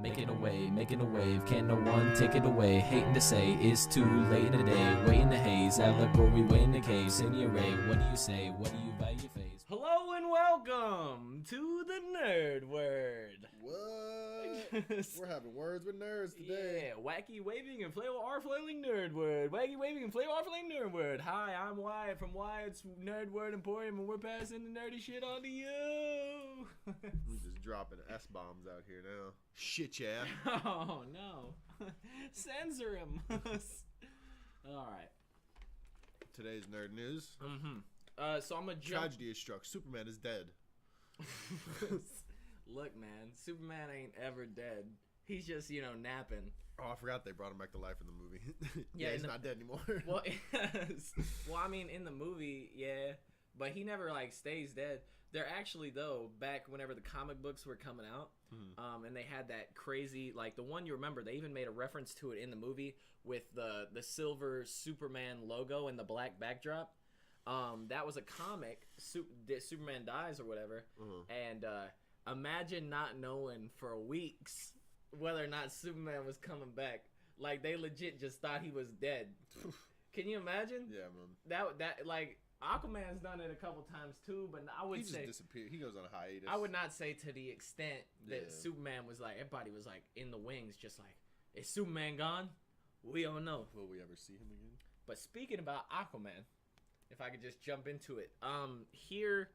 Making a wave, can no one take it away? Hating to say it's too late in the day. Way in the haze, allegory, way in the cave. Send your ray, what do you say? What do you value your face? Hello and welcome to the Nerd Word. What? We're having words with nerds today. Yeah, wacky waving and flailing Nerd Word. Wacky waving and flailing Nerd Word. Hi, I'm Wyatt from Wyatt's Nerd Word Emporium, and we're passing the nerdy shit on to you. We're just dropping S-bombs out here now. Shit, yeah. Oh, no. Censor him. All right. Today's nerd news. So I'm a Tragedy is struck. Superman is dead. Look, man, Superman ain't ever dead. He's just, napping. Oh, I forgot they brought him back to life in the movie. Yeah, he's not dead anymore. Well, I mean, in the movie, yeah, but he never, stays dead. They're actually, though, back whenever the comic books were coming out, and they had that crazy, the one you remember, they even made a reference to it in the movie with the silver Superman logo and the black backdrop. That was a comic, Superman dies or whatever, and imagine not knowing for weeks whether or not Superman was coming back. Like, they legit just thought he was dead. Can you imagine? Yeah, man. That Aquaman's done it a couple times too, but I would say he just disappeared. He goes on a hiatus. I would not say to the extent that Yeah. Superman was everybody was in the wings, just is Superman gone? We don't know. Will we ever see him again? But speaking about Aquaman, if I could just jump into it, here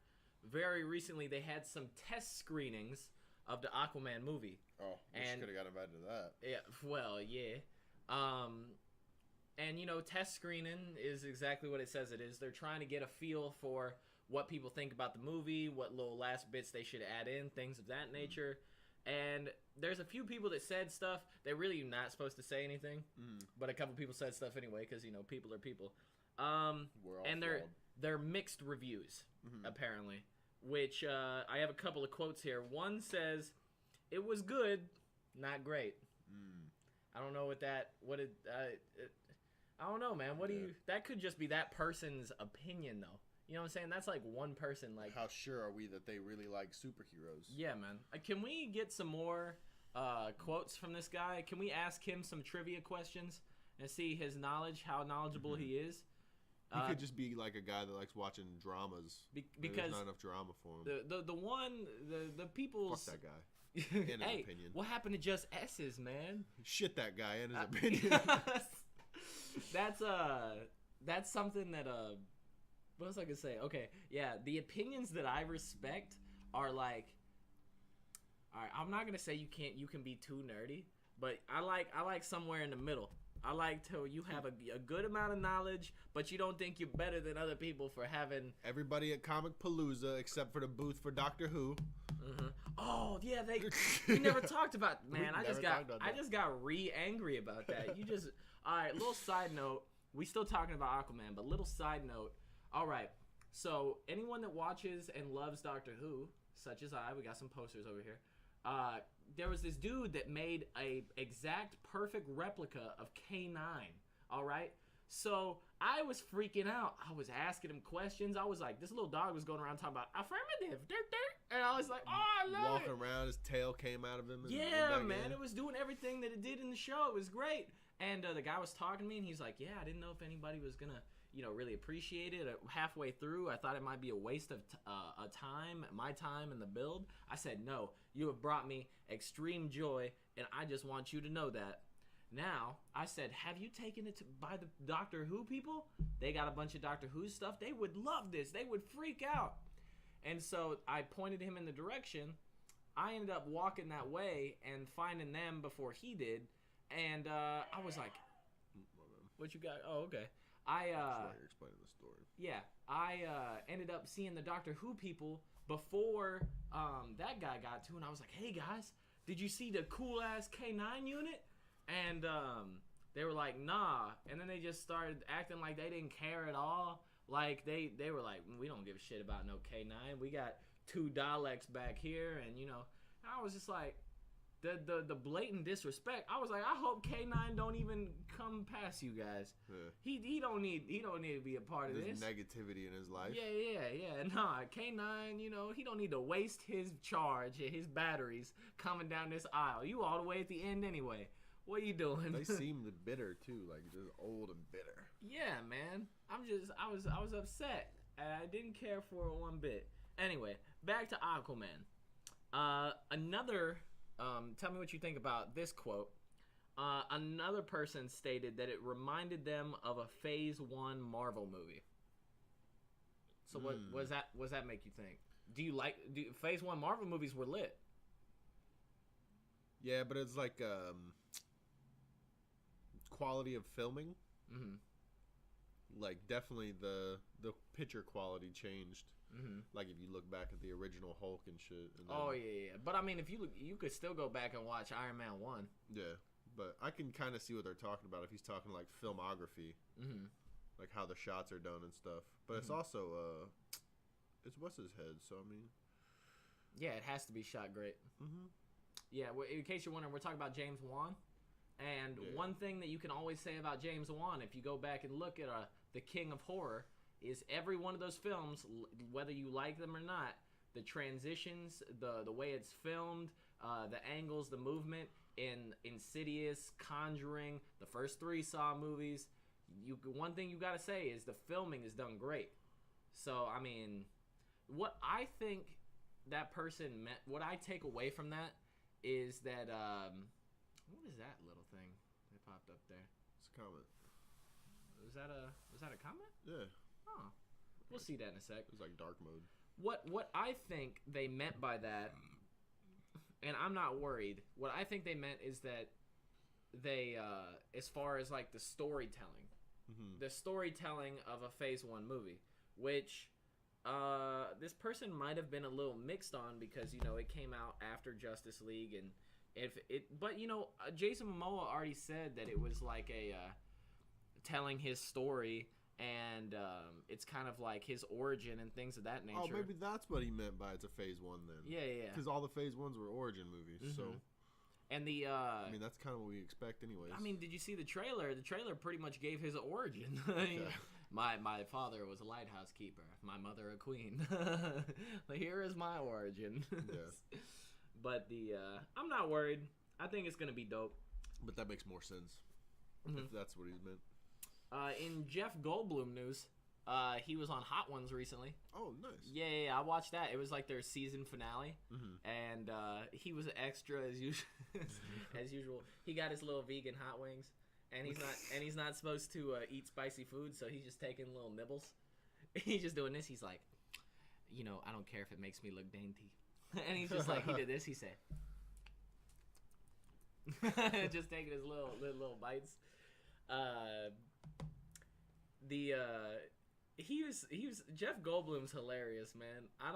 very recently they had some test screenings of the Aquaman movie. Oh, we could have got invited to that. Yeah, well, yeah. And, test screening is exactly what it says it is. They're trying to get a feel for what people think about the movie, what little last bits they should add in, things of that nature. And there's a few people that said stuff. They're really not supposed to say anything, but a couple people said stuff anyway because, people are people. We're all And flawed. they're mixed reviews, apparently, which I have a couple of quotes here. One says, "It was good, not great." I don't know I don't know, man. That could just be that person's opinion, though. You know what I'm saying? That's one person, How sure are we that they really like superheroes? Yeah, man. Can we get some more quotes from this guy? Can we ask him some trivia questions and see his knowledge, how knowledgeable he is? He could just be a guy that likes watching dramas. Because there's not enough drama for him. The people's... Fuck that guy. In his opinion. What happened to just S's, man? Shit that guy in his opinion. That's something that what else I could say? Okay, yeah, the opinions that I respect are all right, I'm not gonna say you can be too nerdy, but I like somewhere in the middle. I like to you have a good amount of knowledge, but you don't think you're better than other people for having everybody at Comic Palooza except for the booth for Doctor Who. Oh yeah, we never talked about, man. I just got angry about that. All right. Little side note. We still talking about Aquaman, but little side note. All right. So anyone that watches and loves Doctor Who, such as we got some posters over here. There was this dude that made a exact perfect replica of K9. All right. So I was freaking out. I was asking him questions. I was this little dog was going around talking about affirmative, and I was like, oh, I love it. Walking around, his tail came out of him. Yeah, man, it was doing everything that it did in the show. It was great. And the guy was talking to me, and he's like, yeah, I didn't know if anybody was gonna, really appreciate it. Halfway through, I thought it might be a waste of time, my time, and the build. I said, no, you have brought me extreme joy, and I just want you to know that. Now, I said, have you taken it by the Doctor Who people? They got a bunch of Doctor Who stuff. They would love this. They would freak out. And so I pointed him in the direction. I ended up walking that way and finding them before he did. And I was like, what you got? Oh, okay. You're explaining the story. Yeah. I ended up seeing the Doctor Who people before that guy got to. And I was like, hey, guys, did you see the cool-ass K9 unit? And they were like, nah. And then they just started acting like they didn't care at all. They were like, we don't give a shit about no K9. We got 2 Daleks back here. And, I was just like, the blatant disrespect. I was like, I hope K9 don't even come past you guys. Yeah. He don't need to be a part of There's this. negativity in his life. Yeah. Nah, K9, he don't need to waste his charge and his batteries coming down this aisle. You all the way at the end anyway. What are you doing? They seemed bitter too, like just old and bitter. Yeah, man. I was upset. And I didn't care for it one bit. Anyway, back to Aquaman. Tell me what you think about this quote. Another person stated that it reminded them of a Phase 1 Marvel movie. So what does that make you think? Do you like Phase 1 Marvel movies were lit? Yeah, but it's like quality of filming. Mm-hmm. Like definitely the picture quality changed. Mm-hmm. Like if you look back at the original Hulk and shit. And then, Oh yeah. But I mean, if you could still go back and watch Iron Man 1. Yeah, but I can kind of see what they're talking about if he's talking like filmography, like how the shots are done and stuff. But it's also it's what's his head. So I mean, yeah, it has to be shot great. Yeah. In case you're wondering, we're talking about James Wan. And one thing that you can always say about James Wan, if you go back and look at the King of Horror, is every one of those films, whether you like them or not, the transitions, the way it's filmed, the angles, the movement in Insidious, Conjuring, the first 3 Saw movies, one thing you gotta say is the filming is done great. So, I mean, what I think that person meant, what I take away from that is that, what is that little thing that popped up there? it's a comment. Was that a comment? Yeah, Oh, we'll see that in a sec. it's like dark mode. What I think they meant by that, and I'm not worried. What I think they meant is that they, as far as like the storytelling of a Phase 1 movie, which this person might have been a little mixed on because it came out after Justice League, and but Jason Momoa already said that it was like a telling his story. And it's kind of like his origin and things of that nature. Oh, maybe that's what he meant by it's a Phase 1 then. Yeah. Because all the Phase 1s were origin movies, so... And I mean, that's kind of what we expect anyways. I mean, did you see the trailer? The trailer pretty much gave his origin. My father was a lighthouse keeper. My mother a queen. Here is my origin. Yeah. But I'm not worried. I think it's going to be dope. But that makes more sense. If that's what he's meant. In Jeff Goldblum news, he was on Hot Ones recently. Oh, nice. Yeah, I watched that. It was like their season finale, and he was extra as usual. As usual, he got his little vegan hot wings, and he's not supposed to eat spicy food, so he's just taking little nibbles. He's just doing this. He's like, I don't care if it makes me look dainty, and he's just like, he did this. He said, just taking his little bites. He was Jeff Goldblum's hilarious, man. I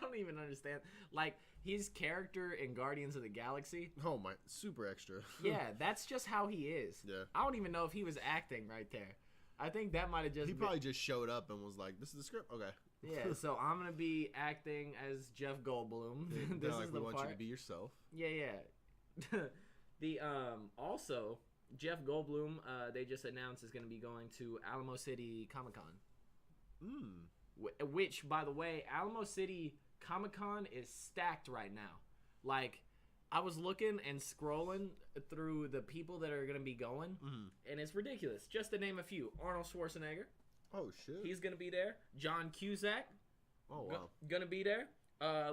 don't even understand. Like his character in Guardians of the Galaxy. Oh my, super extra. Yeah, that's just how he is. Yeah. I don't even know if he was acting right there. I think that might have just. He probably just showed up and was like, "This is the script, okay." Yeah, so I'm gonna be acting as Jeff Goldblum. This is like, the we want part. you to be yourself. Yeah. The also Jeff Goldblum, they just announced is going to be going to Alamo City Comic Con. Which, by the way, Alamo City Comic Con is stacked right now. Like, I was looking and scrolling through the people that are going to be going, and it's ridiculous. Just to name a few: Arnold Schwarzenegger. Oh shit. He's going to be there. John Cusack. Oh wow. Going to be there.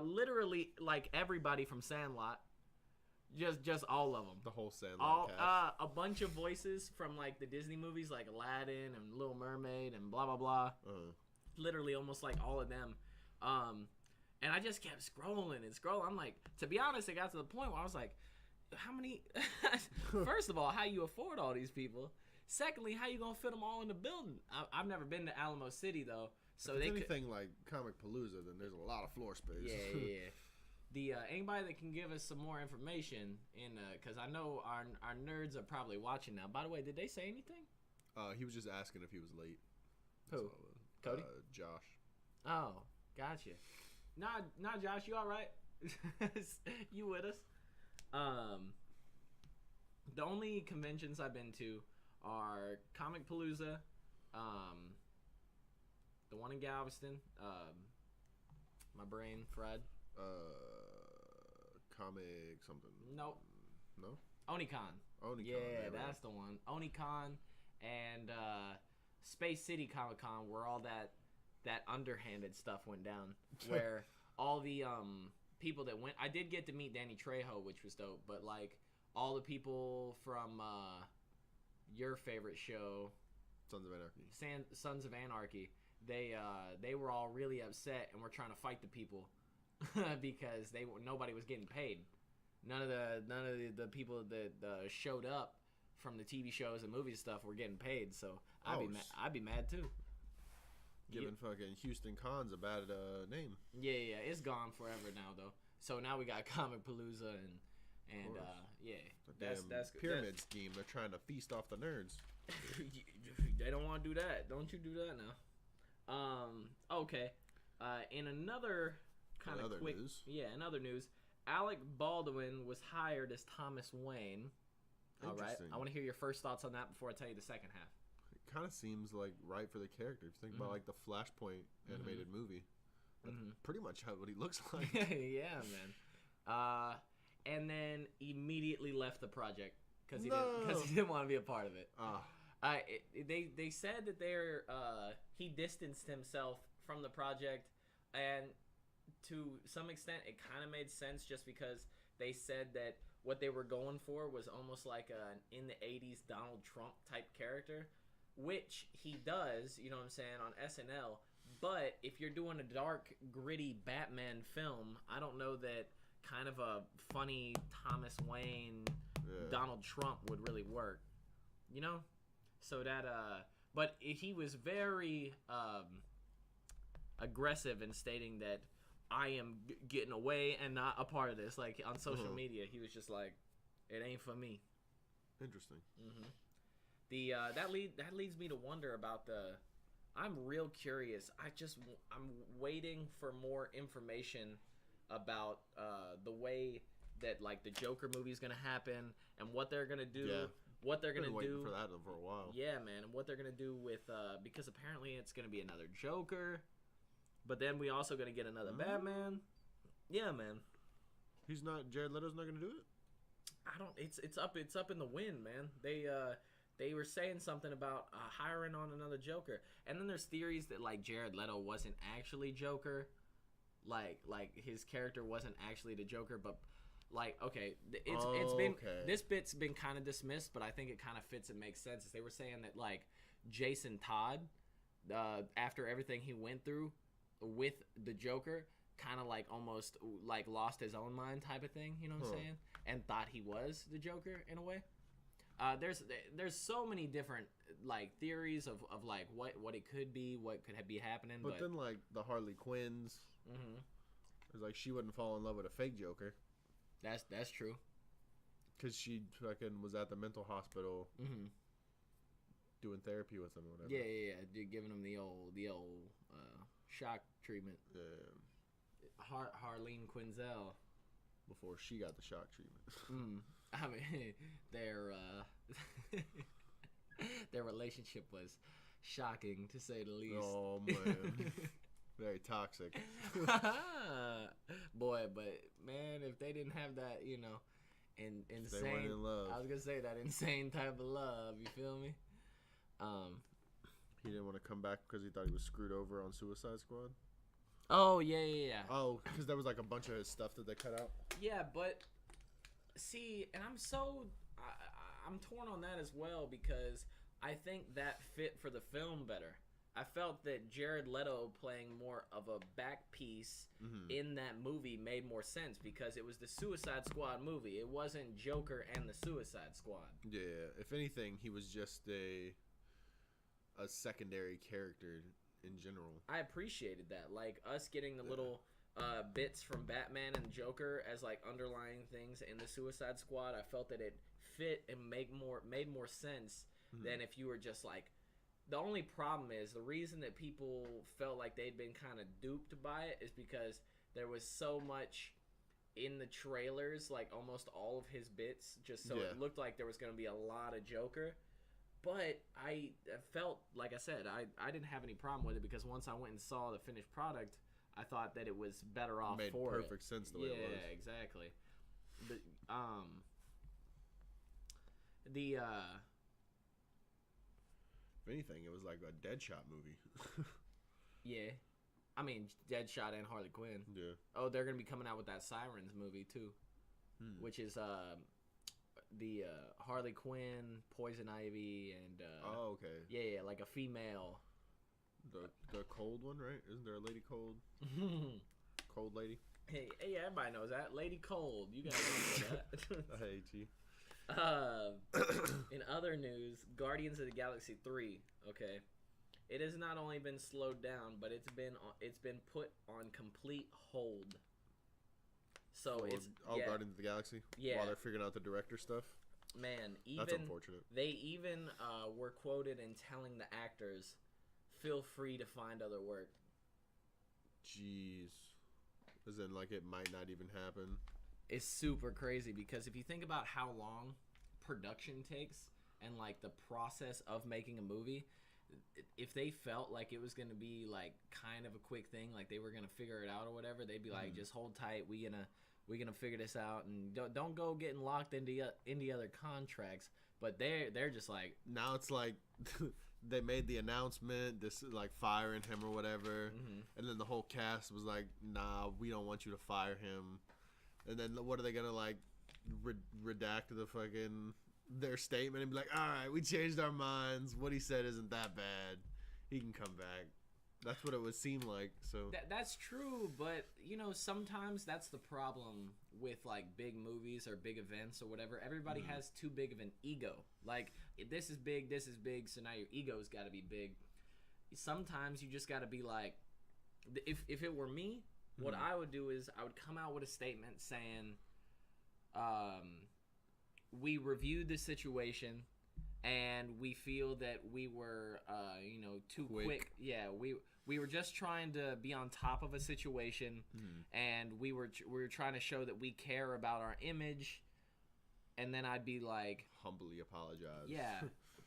Literally, like everybody from Sandlot. Just all of them. The whole Sandlot cast. A bunch of voices from like the Disney movies, like Aladdin and Little Mermaid and blah blah blah. Literally, almost like all of them. And I just kept scrolling and scrolling. I'm like, to be honest, it got to the point where I was like, how many? First of all, how you afford all these people? Secondly, how you gonna fit them all in the building? I've never been to Alamo City though, so if it's anything like Comic Palooza, then there's a lot of floor space. Yeah. The anybody that can give us some more information because I know our nerds are probably watching now. By the way, did they say anything? He was just asking if he was late. Who? Cody? Josh. Oh, gotcha. Nah, Josh, you all right? You with us? The only conventions I've been to are Comic Palooza, the one in Galveston. My brain fried. Comic something. Nope. No. Onicon. Onicon. Yeah, that's the one. Onicon and Space City Comic Con, where all that underhanded stuff went down, where all the people that went. I did get to meet Danny Trejo, which was dope, but like all the people from your favorite show, Sons of Anarchy. Sons of Anarchy. They were all really upset and were trying to fight the people because nobody was getting paid. None of the people that showed up from the TV shows and movie stuff were getting paid. So I'd be mad too. Giving fucking Houston Cons a bad name. Yeah, it's gone forever now though. So now we got Comic Palooza and yeah, that's pyramid scheme. They're trying to feast off the nerds. They don't want to do that. Don't you do that now? Okay. In another kind of quick news. Yeah, in other news, Alec Baldwin was hired as Thomas Wayne. All right. I want to hear your first thoughts on that before I tell you the second half. It kind of seems like right for the character. If you think about like the Flashpoint animated movie, that's pretty much what he looks like. Yeah, man. And then immediately left the project because he didn't want to be a part of it. They said that he distanced himself from the project, and to some extent it kind of made sense just because they said that what they were going for was almost like an in the 80s Donald Trump type character, which he does, you know what I'm saying, on SNL. But if you're doing a dark, gritty Batman film, I don't know that kind of a funny Thomas Wayne, Donald Trump would really work, you know? So that, but he was very aggressive in stating that I am getting away and not a part of this. Like on social media, he was just like, "It ain't for me." Interesting. That leads me to wonder about the. I'm real curious. I'm waiting for more information about the way that like the Joker movie is gonna happen and what they're gonna do. Yeah. What they're gonna Been waiting do for that for a while. Yeah, man, and what they're gonna do with because apparently it's gonna be another Joker, but then we also gonna get another Batman. Yeah, man. He's not. Jared Leto's not gonna do it. I don't. It's up in the wind, man. They were saying something about hiring on another Joker, and then there's theories that like Jared Leto wasn't actually Joker, like his character wasn't actually the Joker, but. Like, okay, it's been this bit's been kind of dismissed, but I think it kind of fits and makes sense. They were saying that like Jason Todd, after everything he went through with the Joker, kind of like almost like lost his own mind type of thing. You know what I'm saying? And thought he was the Joker in a way. There's so many different like theories of like what it could be, what could be happening. But then like the Harley Quinns, it's like she wouldn't fall in love with a fake Joker. That's true. Because she fucking was at the mental hospital doing therapy with him or whatever. Yeah. Giving him the old shock treatment. Yeah. Harleen Quinzel. Before she got the shock treatment. I mean, their relationship was shocking to say the least. Oh man. Very toxic. Boy, but man, if they didn't have that, you know, insane. They weren't in love. I was gonna say that insane type of love. You feel me? He didn't want to come back because he thought he was screwed over on Suicide Squad. Oh yeah. Oh, because there was like a bunch of his stuff that they cut out. Yeah, but see, and I'm torn on that as well because I think that fit for the film better. I felt that Jared Leto playing more of a back piece in that movie made more sense because it was the Suicide Squad movie. It wasn't Joker and the Suicide Squad. Yeah, if anything, he was just a secondary character in general. I appreciated that. Like us getting the little bits from Batman and Joker as like underlying things in the Suicide Squad. I felt that it fit and made more sense than if you were just like. The only problem is the reason that people felt like they'd been kind of duped by it is because there was so much in the trailers, like almost all of his bits, just so it looked like there was going to be a lot of Joker. But I felt, like I said, I didn't have any problem with it because once I went and saw the finished product, I thought that it was better off for it. Made perfect sense the way it was. Yeah, exactly. But, if anything, it was like a Deadshot movie. Yeah. I mean, Deadshot and Harley Quinn. Yeah. Oh, they're going to be coming out with that Sirens movie, too. Which is the Harley Quinn, Poison Ivy, and... oh, okay. Yeah, like a female... The cold one, right? Isn't there a Lady Cold? Cold lady? Hey, everybody knows that. Lady Cold. You guys know that. I hate you. In other news, Guardians of the Galaxy 3, okay. It has not only been slowed down, but it's been put on complete hold. So it's Guardians of the Galaxy? Yeah. While they're figuring out the director stuff? Man, that's unfortunate. They even were quoted in telling the actors, feel free to find other work. Jeez. As in, like, it might not even happen. It's super crazy because if you think about how long production takes and, like, the process of making a movie, if they felt like it was going to be, like, kind of a quick thing, like they were going to figure it out or whatever, they'd be like, just hold tight, we gonna figure this out, and don't go getting locked into other contracts. But they're just like... Now it's like... They made the announcement, this like firing him or whatever, and then the whole cast was like, "Nah, we don't want you to fire him." And then what are they gonna like redact the fucking their statement and be like, "All right, we changed our minds. What he said isn't that bad. He can come back." That's what it would seem like. So that's true, but you know sometimes that's the problem with like big movies or big events or whatever. Everybody has too big of an ego. Like this is big, so now your ego's got to be big. Sometimes you just got to be like, if it were me, what I would do is I would come out with a statement saying, we reviewed the situation. And we feel that we were, too quick. Yeah, we were just trying to be on top of a situation, and we were trying to show that we care about our image. And then I'd be like, humbly apologize. Yeah,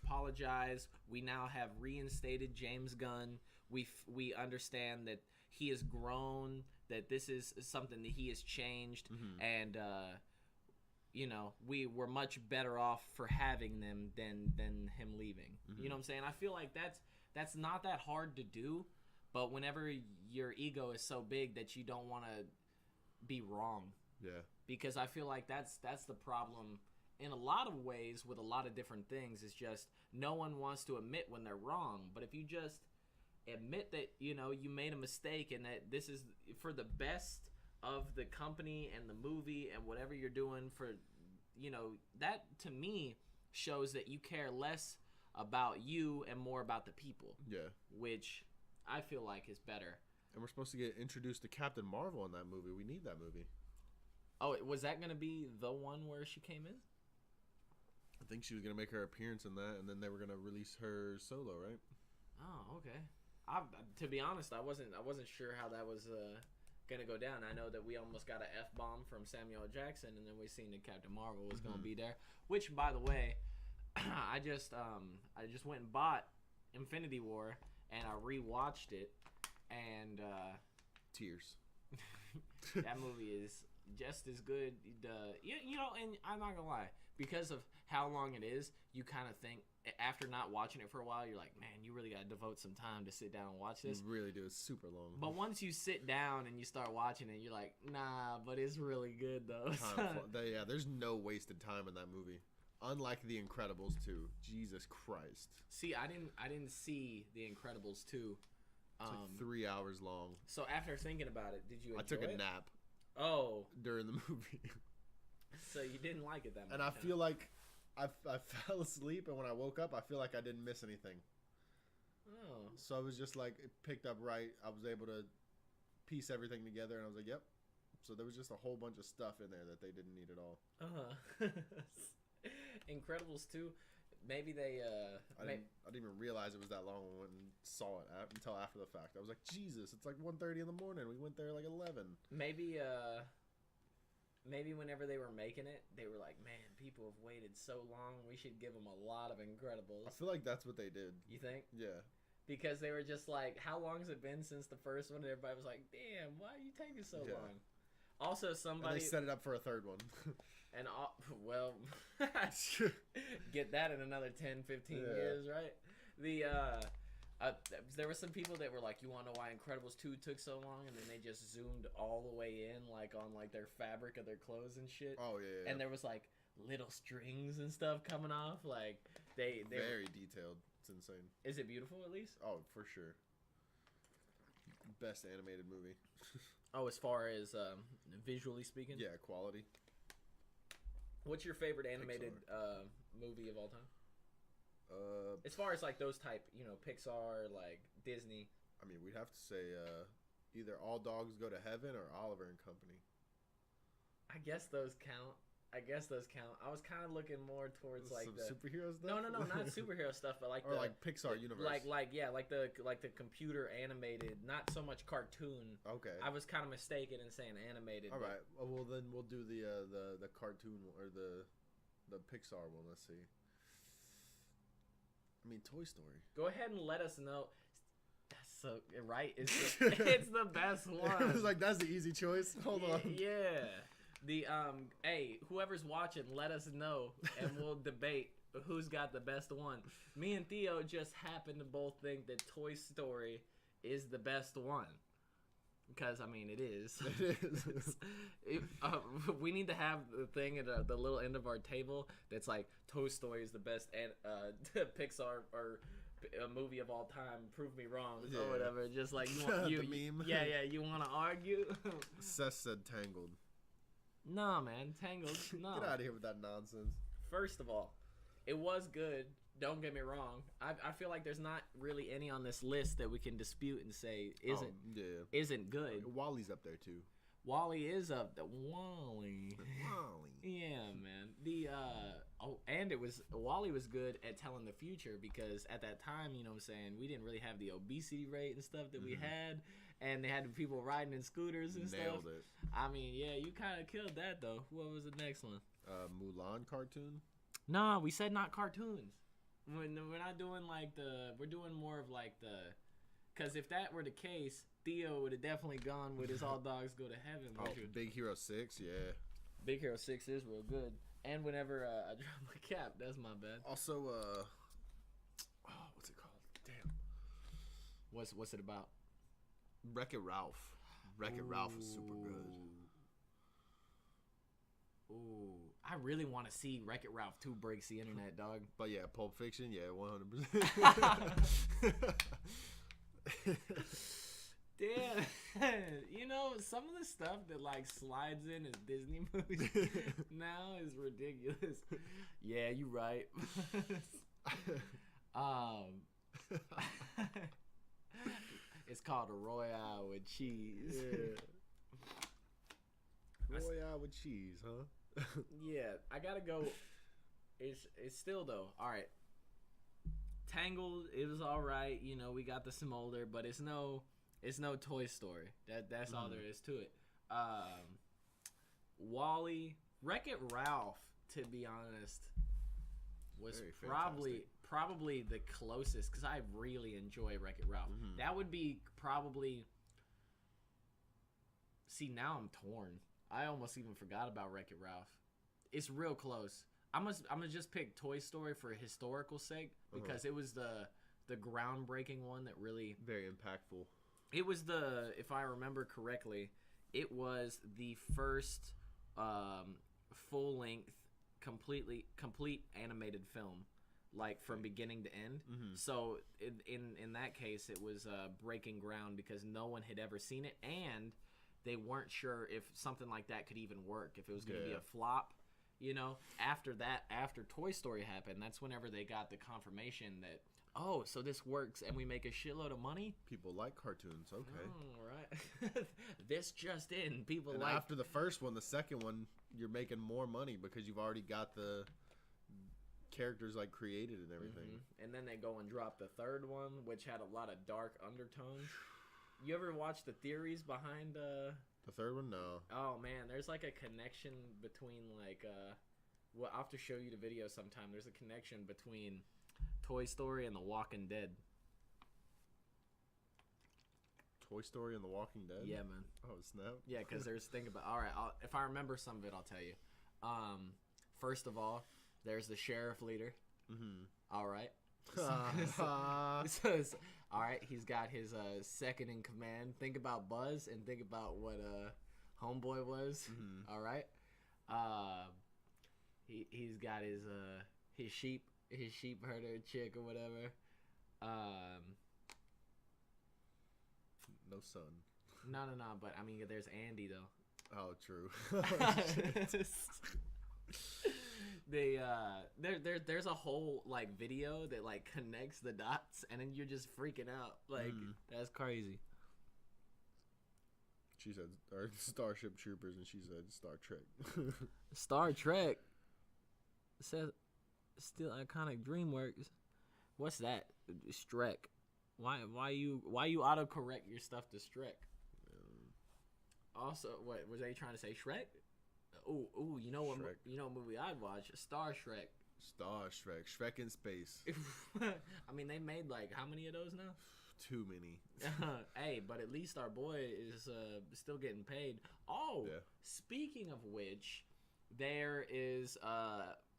apologize. We now have reinstated James Gunn. We understand that he has grown. That this is something that he has changed, and. We were much better off for having them than him leaving. You know what I'm saying? I feel like that's not that hard to do, but whenever your ego is so big that you don't want to be wrong. Yeah. Because I feel like that's the problem in a lot of ways with a lot of different things. It's just no one wants to admit when they're wrong. But if you just admit that, you made a mistake and that this is for the best of the company and the movie and whatever you're doing for, that to me shows that you care less about you and more about the people. Yeah. Which I feel like is better. And we're supposed to get introduced to Captain Marvel in that movie. We need that movie. Oh, was that going to be the one where she came in? I think she was going to make her appearance in that, and then they were going to release her solo, right? Oh, okay. To be honest, I wasn't sure how that was gonna go down. I know that we almost got an F.N.B.N from Samuel L. Jackson, and then we seen that Captain Marvel was gonna be there. Which, by the way, I just went and bought Infinity War, and I rewatched it, and tears. That movie is just as good. And I'm not gonna lie, because of how long it is, you kind of think after not watching it for a while, you're like, man, you really gotta devote some time to sit down and watch this. You really do. It's super long. But once you sit down and you start watching it, you're like, nah, but it's really good though. Yeah, there's no wasted time in that movie. Unlike The Incredibles 2. Jesus Christ. See, I didn't see The Incredibles 2. It's like 3 hours long. So after thinking about it, did you enjoy it? I took a nap. Oh. During the movie. So you didn't like it that much. And I feel like I fell asleep, and when I woke up, I feel like I didn't miss anything. Oh. So I was just like, it picked up right. I was able to piece everything together, and I was like, yep. So there was just a whole bunch of stuff in there that they didn't need at all. Incredibles 2, maybe they... I didn't even realize it was that long when I went and saw it until after the fact. I was like, Jesus, it's like 1:30 in the morning. We went there like 11. Maybe maybe whenever they were making it, they were like, man, people have waited so long. We should give them a lot of Incredibles. I feel like that's what they did. You think? Yeah. Because they were just like, how long has it been since the first one? And everybody was like, damn, why are you taking so long? Also, somebody... And they set it up for a third one. And, well, get that in another 10, 15 years, right? There were some people that were like, you want to know why Incredibles 2 took so long? And then they just zoomed all the way in, like, on, like, their fabric of their clothes and shit. Oh, yeah. And there was, like, little strings and stuff coming off. Like, they very detailed. It's insane. Is it beautiful, at least? Oh, for sure. Best animated movie. Oh, as far as visually speaking? Yeah, quality. What's your favorite animated movie of all time? As far as like those type, Pixar, like Disney. I mean, we'd have to say either All Dogs Go to Heaven or Oliver and Company. I guess those count. I was kind of looking more towards like some the superhero stuff. No, not superhero stuff, but like or like Pixar universe. Like the computer animated, not so much cartoon. Okay. I was kind of mistaken in saying animated. All right. Well, then we'll do the cartoon or the Pixar one. Let's see. I mean, Toy Story. Go ahead and let us know. That's so right. It's the best one. It's like that's the easy choice. Hold on. Yeah. Hey, whoever's watching, let us know, and we'll debate who's got the best one. Me and Theo just happen to both think that Toy Story is the best one. Because, I mean, it is. It is. We need to have the thing at the little end of our table that's like, Toy Story is the best Pixar or a movie of all time. Prove me wrong or whatever. Just like, you meme. Yeah, you want to argue? Seth said Tangled. Nah, man. Tangled, no. Get out of here with that nonsense. First of all, it was good. Don't get me wrong. I feel like there's not really any on this list that we can dispute and say isn't good. WALL-E's up there too. WALL-E is up there. WALL-E. Yeah, man. And WALL-E was good at telling the future because at that time, you know what I'm saying, we didn't really have the obesity rate and stuff that we had. And they had people riding in scooters and Nailed stuff. it. I mean, yeah, you kind of killed that, though. What was the next one? Mulan cartoon? Nah, we said not cartoons. We're not doing like we're doing more of like because if that were the case, Theo would have definitely gone with his All Dogs Go to Heaven. Oh, Big Hero 6, yeah. Big Hero 6 is real good. And whenever I drop my cap, that's my bad. Also, what's it called? Damn. What's it about? Wreck-It Ralph. Wreck-It Ralph was super good. Ooh, I really want to see Wreck-It Ralph 2 breaks the internet, dog. But yeah, Pulp Fiction, yeah, 100%. Damn, some of the stuff that like slides in as Disney movies now is ridiculous. Yeah, you right. It's called a Royale with cheese. Yeah. Royale with cheese, huh? Yeah, I gotta go. It's still though. All right. Tangled, it was all right. We got the smolder, but it's no Toy Story. That's all there is to it. WALL-E, Wreck-It Ralph, to be honest, was probably the closest because I really enjoy Wreck-It Ralph. Mm-hmm. That would be probably. See, now I'm torn. I almost even forgot about Wreck-It Ralph. It's real close. I'm gonna just pick Toy Story for historical sake because it was the groundbreaking one that really very impactful. It was if I remember correctly, it was the first full length, complete animated film, like from beginning to end. Mm-hmm. So in that case, it was breaking ground because no one had ever seen it, and they weren't sure if something like that could even work, if it was going to be a flop. After Toy Story happened, that's whenever they got the confirmation that, so this works and we make a shitload of money. People like cartoons, okay. All right. This just in. And after the first one, the second one, you're making more money because you've already got the characters like created and everything. Mm-hmm. And then they go and drop the third one, which had a lot of dark undertones. You ever watch the theories behind The third one, no. Oh man, there's like a connection between like well, I'll have to show you the video sometime. There's a connection between Toy Story and The Walking Dead. Toy Story and The Walking Dead? Yeah, man. Oh, snap. Yeah, because there's think about. All right, if I remember some of it, I'll tell you. First of all, there's the sheriff leader. Mm-hmm. All right. All right, he's got his second in command. Think about Buzz and think about what Homeboy was. Mm-hmm. All right. He's got his sheep herder chick or whatever. No son. No. But I mean, there's Andy though. Oh, true. There's a whole like video that like connects the dots, and then you're just freaking out. Like that's crazy. She said or Starship Troopers, and she said Star Trek. Star Trek says still iconic DreamWorks. What's that? Strek. Why you autocorrect your stuff to Strek? Also, what was they trying to say? Shrek? Ooh, you know what movie I'd watch? Star Shrek. Star Shrek. Shrek in space. I mean, they made like how many of those now? Too many. Hey, but at least our boy is still getting paid. Oh, yeah. Speaking of which, there is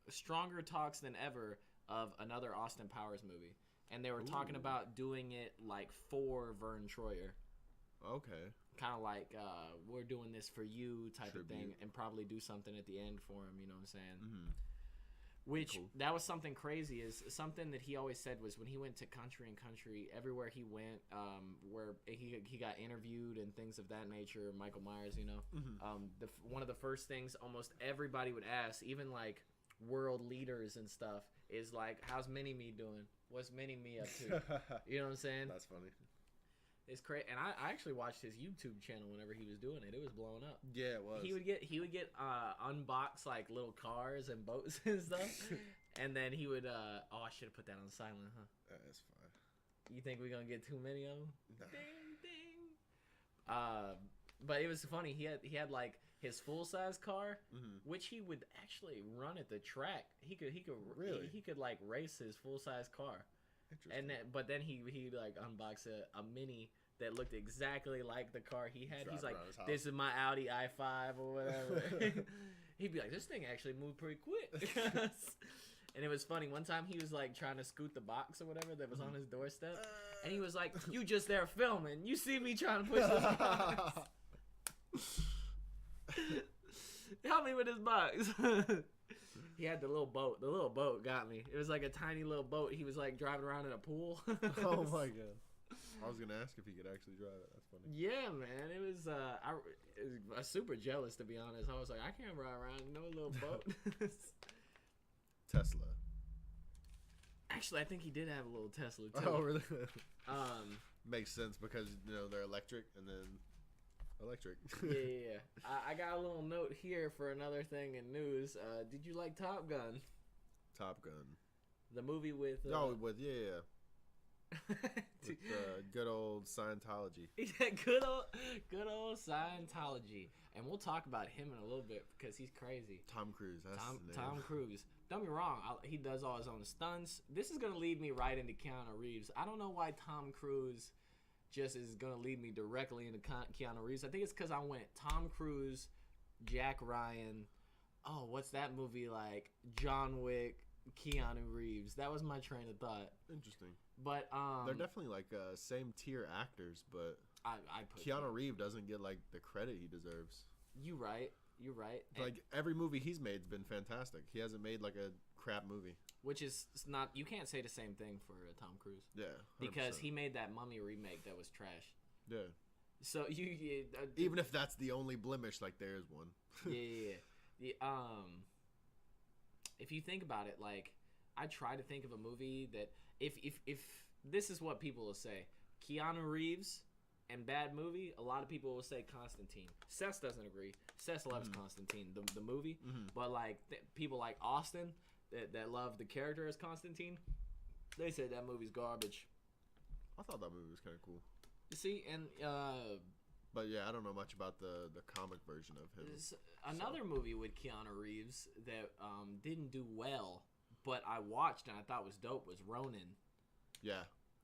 stronger talks than ever of another Austin Powers movie. And they were talking about doing it like for Vern Troyer. Okay. Kind of like we're doing this for you type Tribute. of thing, and probably do something at the end for him. You know what I'm saying? Mm-hmm. Which cool. That was something crazy. Is something that he always said was when he went to country and country, everywhere he went, where he got interviewed and things of that nature. Michael Myers, you know, one of the first things almost everybody would ask, even like world leaders and stuff, is like, "How's Mini Me doing? What's Mini Me up to?" You know what I'm saying? That's funny. It's crazy, and I actually watched his YouTube channel whenever he was doing it. It was blowing up. Yeah, it was. He would get unbox like little cars and boats and stuff, and then he would. Oh, I should have put that on silent, huh? That's fine. You think we're gonna get too many of them? Nah. Ding ding. But it was funny. He had like his full size car, which he would actually run at the track. He could really he could like race his full size car. And but then he like unboxed a mini that looked exactly like the car he had. He's like, "This is my Audi i5 or whatever." He'd be like, "This thing actually moved pretty quick." And it was funny. One time he was like trying to scoot the box or whatever that was on his doorstep, and he was like, "You just there filming? You see me trying to push this box? Help me with this box." He had the little boat. The little boat got me. It was like a tiny little boat. He was like driving around in a pool. Oh my god! I was gonna ask if he could actually drive it. That's funny. Yeah, man. It was. I was super jealous, to be honest. I was like, I can't ride around in no little boat. Tesla. Actually, I think he did have a little Tesla too. Oh really? Makes sense because they're electric and then electric. Yeah. I got a little note here for another thing in news. Did you like Top Gun? Top Gun. The movie with. Yeah. With good old Scientology. Yeah, good old Scientology, and we'll talk about him in a little bit because he's crazy. Tom Cruise. That's his name. Tom Cruise. Don't be wrong. He does all his own stunts. This is gonna lead me right into Keanu Reeves. I don't know why Tom Cruise just is gonna lead me directly into Keanu Reeves. I think it's because I went Tom Cruise, Jack Ryan. Oh, what's that movie like? John Wick, Keanu Reeves. That was my train of thought. Interesting. But they're definitely like same tier actors, but I put Keanu Reeves doesn't get like the credit he deserves. You're right. Like every movie he's made's been fantastic. He hasn't made like a crap movie. Which is not. You can't say the same thing for Tom Cruise. Yeah. 100%. Because he made that Mummy remake that was trash. Yeah. So even if that's the only blemish, like there is one. Yeah. If you think about it, like I try to think of a movie that if this is what people will say, Keanu Reeves and bad movie, a lot of people will say Constantine. Seth doesn't agree. Seth loves Constantine, the movie, but like people like Austin that love the character as Constantine, they said that movie's garbage. I thought that movie was kind of cool. See, and But yeah, I don't know much about the comic version of him. Another movie with Keanu Reeves that didn't do well, but I watched and I thought was dope was Ronin. Yeah.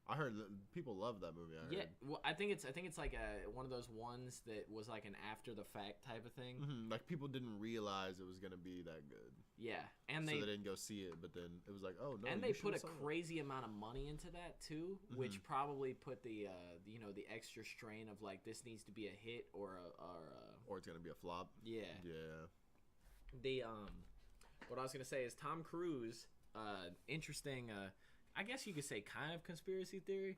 I heard that people love that movie. Yeah, well, I think it's like one of those ones that was like an after the fact type of thing. Mm-hmm. Like people didn't realize it was gonna be that good. Yeah, and so they didn't go see it. But then it was like, oh no! And they put a crazy amount of money into that too, which probably put the the extra strain of like this needs to be a hit or it's gonna be a flop. Yeah. Yeah. The what I was gonna say is Tom Cruise. Interesting. I guess you could say kind of conspiracy theory.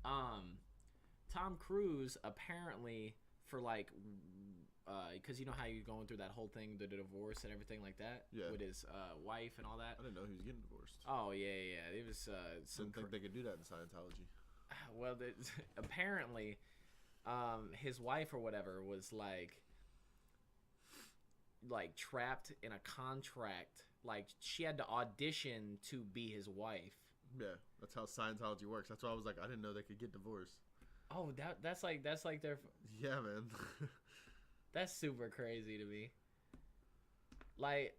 Tom Cruise apparently for like, because you know how you're going through that whole thing, the divorce and everything like that, with his wife and all that. I didn't know he was getting divorced. Oh yeah. It was. Didn't think they could do that in Scientology. Well, apparently, his wife or whatever was like trapped in a contract. Like she had to audition to be his wife. Yeah, that's how Scientology works. That's why I was like, I didn't know they could get divorced. Oh, that's like their. Yeah, man. That's super crazy to me. Like,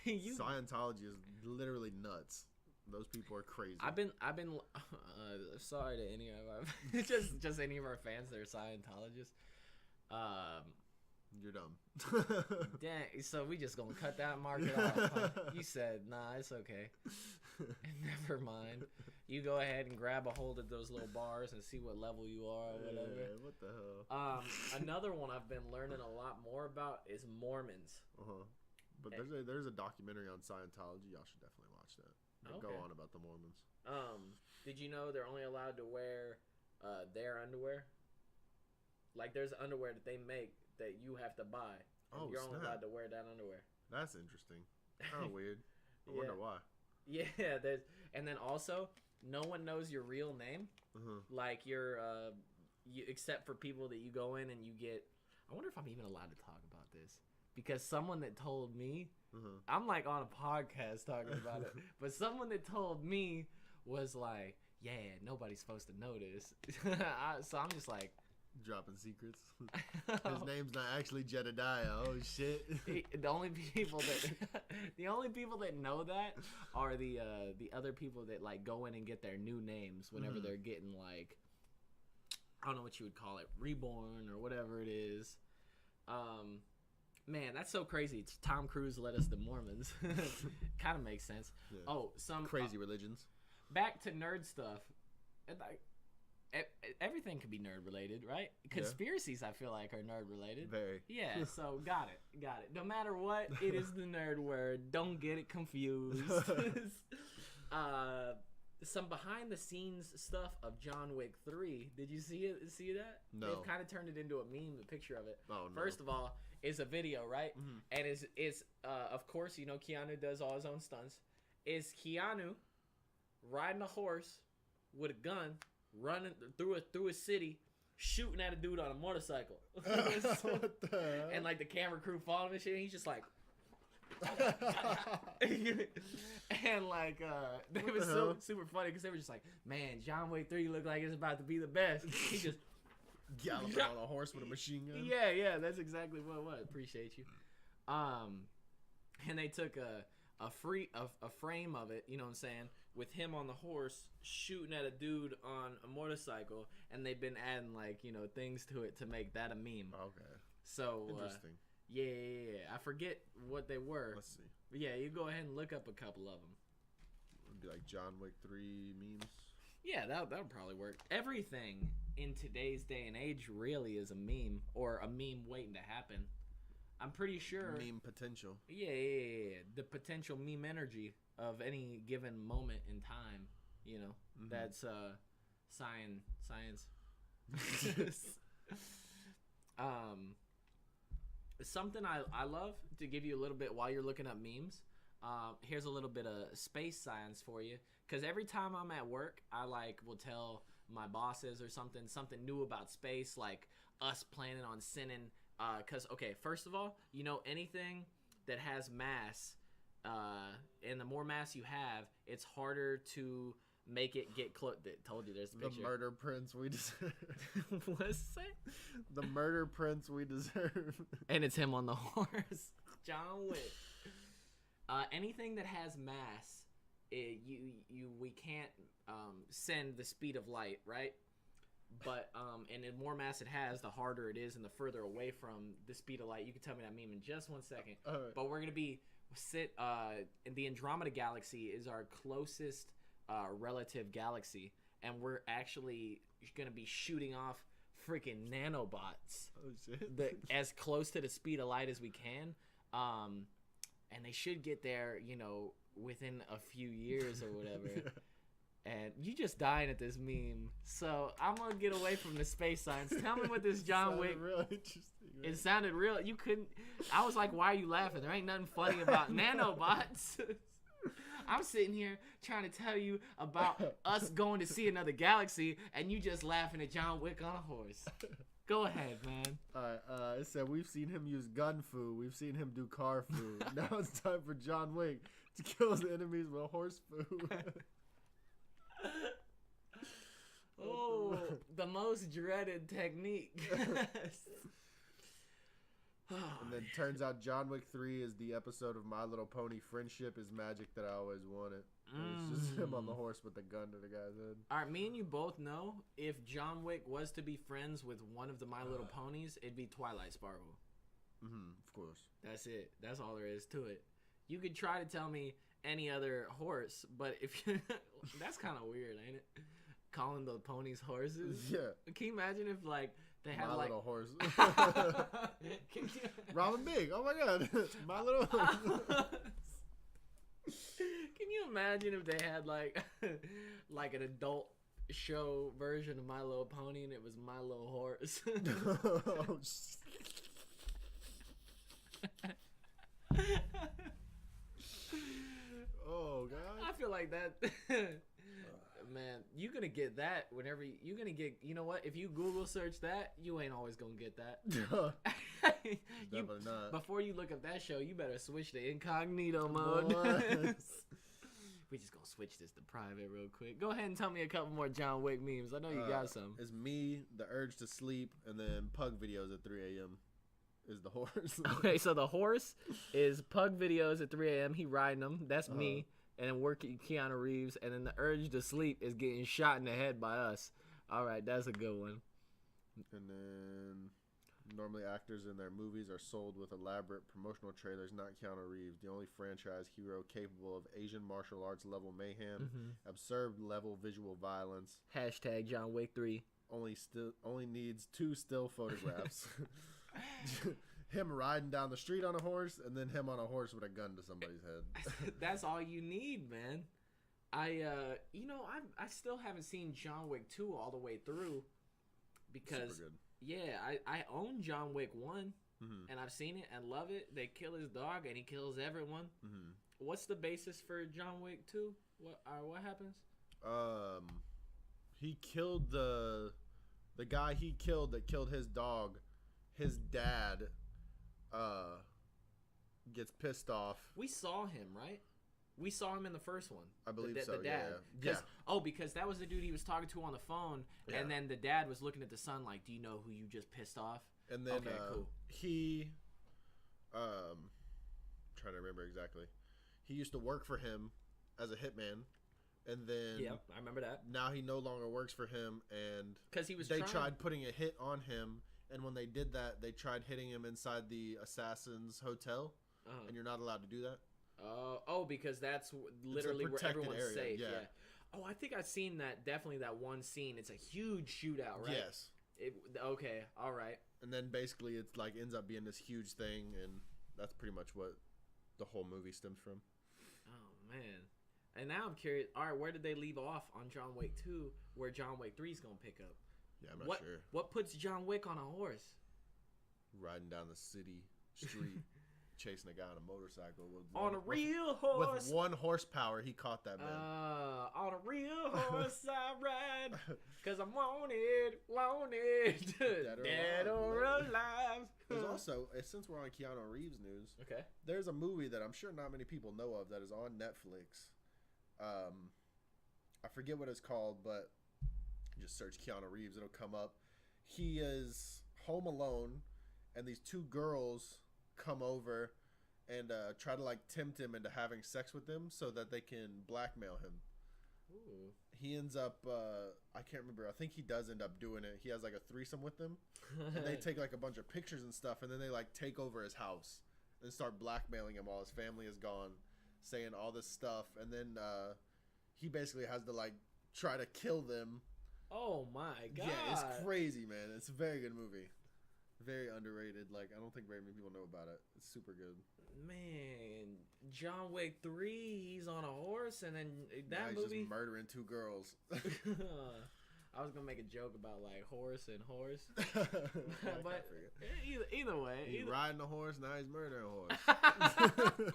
Scientology is literally nuts. Those people are crazy. I've been sorry to any of our just any of our fans that are Scientologists. You're dumb. Dang, so we just gonna cut that market off. Huh? You said, nah, it's okay. Never mind. You go ahead and grab a hold of those little bars and see what level you are or whatever. Yeah, what the hell? Another one I've been learning a lot more about is Mormons. But there's a documentary on Scientology. Y'all should definitely watch that. Go on about the Mormons. Did you know they're only allowed to wear their underwear? Like there's underwear that they make that you have to buy. Oh, you're only allowed to wear that underwear. That's interesting. Kind of weird. I wonder why. Yeah, and then also no one knows your real name. Like you except for people that you go in and you get. I wonder if I'm even allowed to talk about this because someone that told me, I'm like on a podcast talking about it, but someone that told me was like, yeah, nobody's supposed to know this. So I'm just like. Dropping secrets. His name's not actually Jedediah. Oh shit. The only people that know that are the other people that like go in and get their new names whenever they're getting like, I don't know what you would call it, reborn or whatever it is. Man, that's so crazy. Tom Cruise led us to Mormons. Kind of makes sense. Yeah. Oh, some crazy religions. Back to nerd stuff. Everything could be nerd related, right? Conspiracies, I feel like, are nerd related. Very. Yeah, so got it. No matter what, it is the nerd word. Don't get it confused. Some behind the scenes stuff of John Wick 3. Did you see that? No. They've kind of turned it into a meme, the picture of it. Oh, no. First of all, it's a video, right? And it's of course, you know, Keanu does all his own stunts. Is Keanu riding a horse with a gun, running through a city, shooting at a dude on a motorcycle. What the hell? And like the camera crew following and shit, and he's just like and like it was so super funny because they were just like, man, John Wick 3 looked like it's about to be the best. He just galloping on a horse with a machine gun. Yeah, that's exactly what it was. Appreciate you. And they took a frame of it, you know what I'm saying, with him on the horse shooting at a dude on a motorcycle, and they've been adding like, you know, things to it to make that a meme. Okay. So interesting. Yeah. I forget what they were. Let's see. But yeah, you go ahead and look up a couple of them. It'd be like John Wick 3 memes. Yeah, that would probably work. Everything in today's day and age really is a meme or a meme waiting to happen. I'm pretty sure. Meme potential. Yeah. The potential meme energy of any given moment in time, you know, that's science. Something I love to give you a little bit while you're looking up memes. Here's a little bit of space science for you, because every time I'm at work, I will tell my bosses or something new about space, like us planning on sending. Because okay, first of all, you know, anything that has mass, and the more mass you have, it's harder to Make it get close. Told you there's a picture. The murder prince we deserve. What's it? The murder prince we deserve. And it's him on the horse. John Wick. Anything that has mass, we can't send the speed of light, right? But and the more mass it has, the harder it is, and the further away from the speed of light. You can tell me that meme in just 1 second. Right. But we're gonna be in the Andromeda Galaxy is our closest relative galaxy, and we're actually gonna be shooting off freaking nanobots. Oh shit! As close to the speed of light as we can. And they should get there, within a few years or whatever. Yeah. And you just dying at this meme. So I'm going to get away from the space science. Tell me what this John Wick... Really interesting. Right? It sounded real. You couldn't... I was like, why are you laughing? There ain't nothing funny about nanobots. I'm sitting here trying to tell you about us going to see another galaxy, and you just laughing at John Wick on a horse. Go ahead, man. Alright, it said we've seen him use gun fu. We've seen him do car fu. Now it's time for John Wick to kill his enemies with horse fu. Oh, the most dreaded technique. And then turns out John Wick 3 is the episode of My Little Pony Friendship is Magic that I always wanted. It's just him on the horse with the gun to the guy's head. Alright, me and you both know if John Wick was to be friends with one of the My Little Ponies, it'd be Twilight Sparkle. Of course. That's it. That's all there is to it. You could try to tell me any other horse, but if you... That's kind of weird, ain't it? Calling the ponies horses? Yeah. Can you imagine if, they had, My Little Horse. Can Robin Big. Oh, my God. My Little Horse. Can you imagine if they had, an adult show version of My Little Pony and it was My Little Horse? Oh, God. I feel like that... Man, you're going to get that whenever you're going to get, you know what? If you Google search that, you ain't always going to get that. Definitely not. Before you look up that show, you better switch to incognito mode. We just going to switch this to private real quick. Go ahead and tell me a couple more John Wick memes. I know you got some. It's me, the urge to sleep, and then pug videos at 3 a.m. is the horse. Okay, so the horse is pug videos at 3 a.m. He riding them. That's me. And then working Keanu Reeves, and then the urge to sleep is getting shot in the head by us. All right, that's a good one. And then normally actors in their movies are sold with elaborate promotional trailers, not Keanu Reeves, the only franchise hero capable of Asian martial arts level mayhem, absurd level visual violence. Hashtag John Wick 3. Only needs 2 still photographs. Him riding down the street on a horse, and then him on a horse with a gun to somebody's head. That's all you need, man. I still haven't seen John Wick 2 all the way through because, super good. Yeah, I own John Wick 1, and I've seen it and love it. They kill his dog, and he kills everyone. What's the basis for John Wick 2? What happens? He killed the guy he killed that killed his dog. His dad gets pissed off. We saw him, right? We saw him in the first one. I believe so. The dad. Yeah. Because that was the dude he was talking to on the phone, and then the dad was looking at the son like, "Do you know who you just pissed off?" And then cool. He, trying to remember exactly. He used to work for him as a hitman, and then I remember that. Now he no longer works for him, and because they tried putting a hit on him. And when they did that, they tried hitting him inside the assassin's hotel, and you're not allowed to do that. Because that's literally where everyone's area. safe. Yeah. Oh, I think I've seen that. Definitely that one scene. It's a huge shootout, right? Yes. Okay. All right. And then basically it ends up being this huge thing, and that's pretty much what the whole movie stems from. Oh man. And now I'm curious. All right, where did they leave off on John Wick 2? Where John Wick 3 is gonna pick up? Yeah, I'm not sure. What puts John Wick on a horse? Riding down the city street, chasing a guy on a motorcycle. On a real horse. With 1 horsepower, he caught that man. On a real horse I ride, 'cause I'm wanted. Dead or alive. There's also, since we're on Keanu Reeves news, there's a movie that I'm sure not many people know of that is on Netflix. I forget what it's called, but just search Keanu Reeves, it'll come up. He is home alone, and these two girls come over and try to like tempt him into having sex with them so that they can blackmail him. Ooh. He ends up, I can't remember. I think he does end up doing it. He has like a threesome with them, and they take like a bunch of pictures and stuff, and then they like take over his house and start blackmailing him while his family is gone, saying all this stuff, and then he basically has to like try to kill them. Oh my god! Yeah, it's crazy, man. It's a very good movie, very underrated. Like I don't think very many people know about it. It's super good. Man, John Wick 3, he's on a horse, and then that he's movie just murdering two girls. I was gonna make a joke about like horse and horse, but but either way, he's riding a horse, now he's murdering a horse.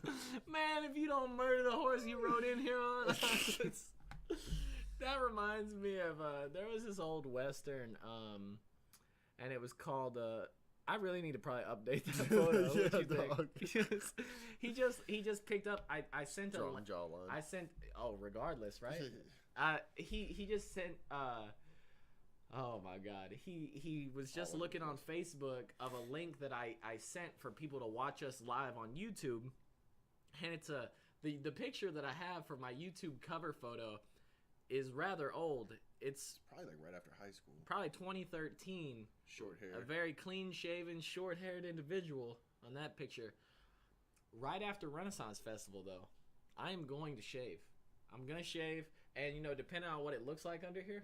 Man, if you don't murder the horse you rode in here on, that reminds me of there was this old western, and it was called I really need to probably update that photo. What you think? He just picked up. I sent Drawing jawline. I sent. Oh, regardless, right? He just sent. Oh my God. He was just looking on Facebook of a link that I sent for people to watch us live on YouTube, and it's the picture that I have for my YouTube cover photo is rather old. It's probably like right after high school. Probably 2013. Short hair. A very clean-shaven, short-haired individual on that picture. Right after Renaissance Festival, though, I am going to shave. I'm going to shave, and, depending on what it looks like under here,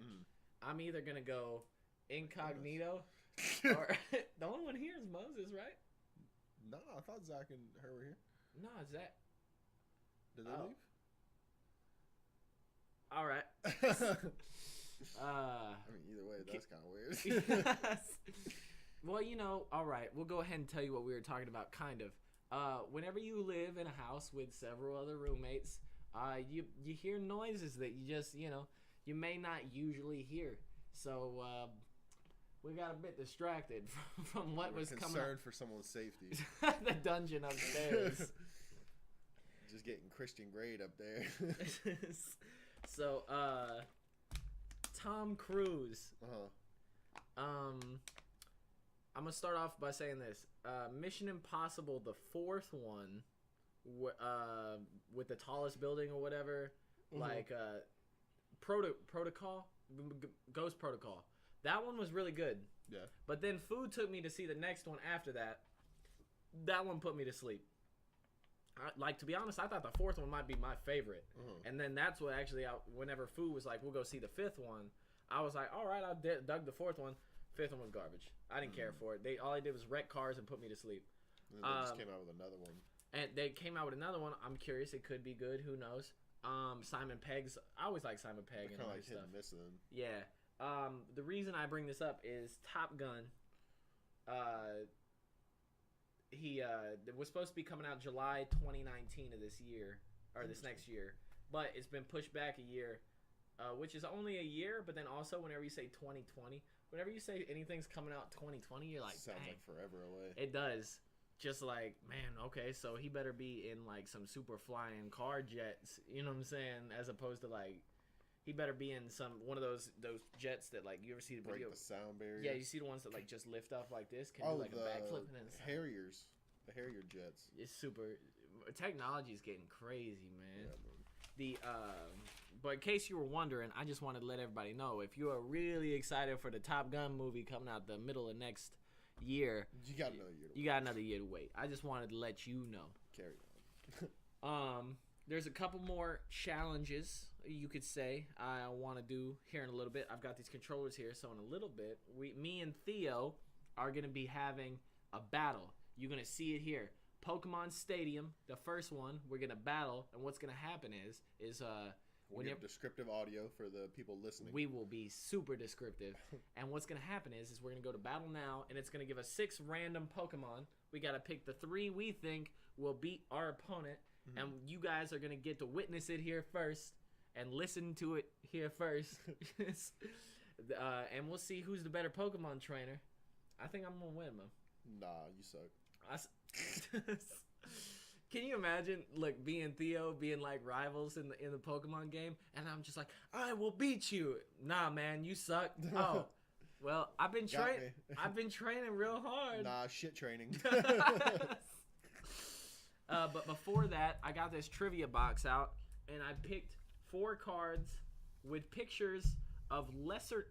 I'm either going to go incognito, or the only one here is Moses, right? No, I thought Zach and her were here. No, Zach. Did they leave? All right. I mean, either way, that's kind of weird. Yes. Well, all right. We'll go ahead and tell you what we were talking about, kind of. Whenever you live in a house with several other roommates, you hear noises that you just, you may not usually hear. So we got a bit distracted from what was coming up. Concerned for someone's safety. The dungeon upstairs. Just getting Christian Grade up there. So, Tom Cruise. I'm gonna start off by saying this: Mission Impossible, the fourth one, with the tallest building or whatever, like Protocol, Ghost Protocol. That one was really good. Yeah. But then Food took me to see the next one after that. That one put me to sleep. To be honest, I thought the fourth one might be my favorite. And then that's what actually, whenever Food was like, we'll go see the fifth one, I was like, all right, I dug the fourth one. Fifth one was garbage. I didn't care for it. All they did was wreck cars and put me to sleep. And then they just came out with another one. And they came out with another one. I'm curious. It could be good. Who knows? Simon Pegg's. I always like Simon Pegg and all that stuff. Hit and miss them. Yeah. The reason I bring this up is Top Gun. He was supposed to be coming out July 2019 of this year, or this next year, but it's been pushed back a year, which is only a year. But then also, whenever you say 2020, whenever you say anything's coming out 2020, you're like, sounds like forever away. It does. Just like, man, okay, so he better be in like some super flying car jets, you know what I'm saying? As opposed to like, he better be in one of those jets that like you ever see the break video? The sound barrier. Yeah, you see the ones that like just lift up like this, can do like a backflip and then Harriers, the Harrier jets. It's super. Technology is getting crazy, man. Yeah, man. But in case you were wondering, I just wanted to let everybody know, if you are really excited for the Top Gun movie coming out the middle of next year, you got another year to wait. You got another year to wait. I just wanted to let you know. Carry on. There's a couple more challenges, you could say, I want to do here in a little bit. I've got these controllers here, so in a little bit, me and Theo are going to be having a battle. You're going to see it here. Pokemon Stadium, the first one, we're going to battle, and what's going to happen is we'll give descriptive audio for the people listening. We will be super descriptive. And what's going to happen is we're going to go to battle now, and it's going to give us 6 random Pokemon. We got to pick the 3 we think will beat our opponent, and you guys are going to get to witness it here first and listen to it here first. And we'll see who's the better Pokemon trainer. I think I'm going to win, man. Nah, you suck. Can you imagine, like, being Theo, being like rivals in the Pokemon game, and I'm just like, I will beat you. Nah, man, you suck. Oh, well, I've been training real hard. Nah, shit training. But before that, I got this trivia box out, and I picked 4 cards with pictures of lesser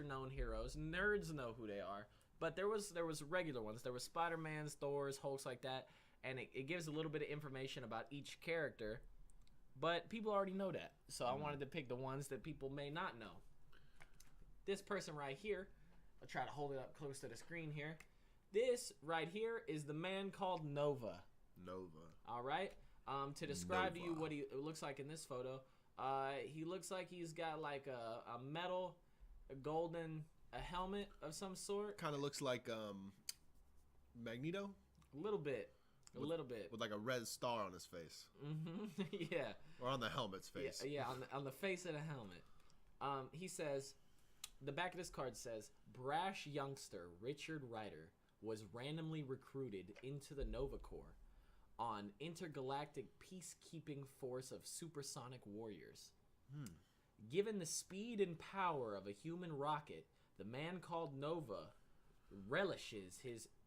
known heroes. Nerds know who they are, but there was regular ones. There was Spider-Mans, Thors, Hulks, like that, and it gives a little bit of information about each character, but people already know that. So I wanted to pick the ones that people may not know. This person right here, I'll try to hold it up close to the screen here. This right here is the man called Nova. All right. To describe to you what he looks like in this photo, he looks like he's got like a metal, a helmet of some sort. Kind of looks like Magneto. A little bit. With like a red star on his face. Mm-hmm. Yeah. Or on the helmet's face. Yeah, on the face of the helmet. He says, the back of this card says, brash youngster Richard Ryder was randomly recruited into the Nova Corps on intergalactic peacekeeping force of supersonic warriors. Given the speed and power of a human rocket, the man called Nova relishes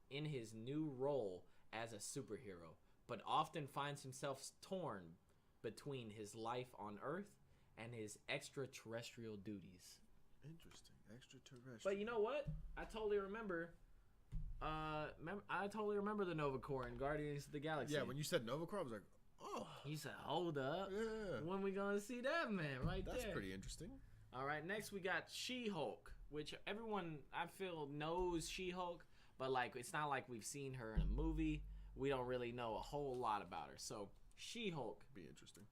in his new role as a superhero, but often finds himself torn between his life on Earth and his extraterrestrial duties. Interesting. Extraterrestrial. But you know what? I totally remember the Nova Corps in Guardians of the Galaxy. Yeah, when you said Nova Corps, I was like, oh. You said, hold up. Yeah. When we gonna see that man right there? That's pretty interesting. All right, next we got She-Hulk, which everyone, I feel, knows She-Hulk, but like it's not like we've seen her in a movie. We don't really know a whole lot about her. So, She-Hulk. Be interesting.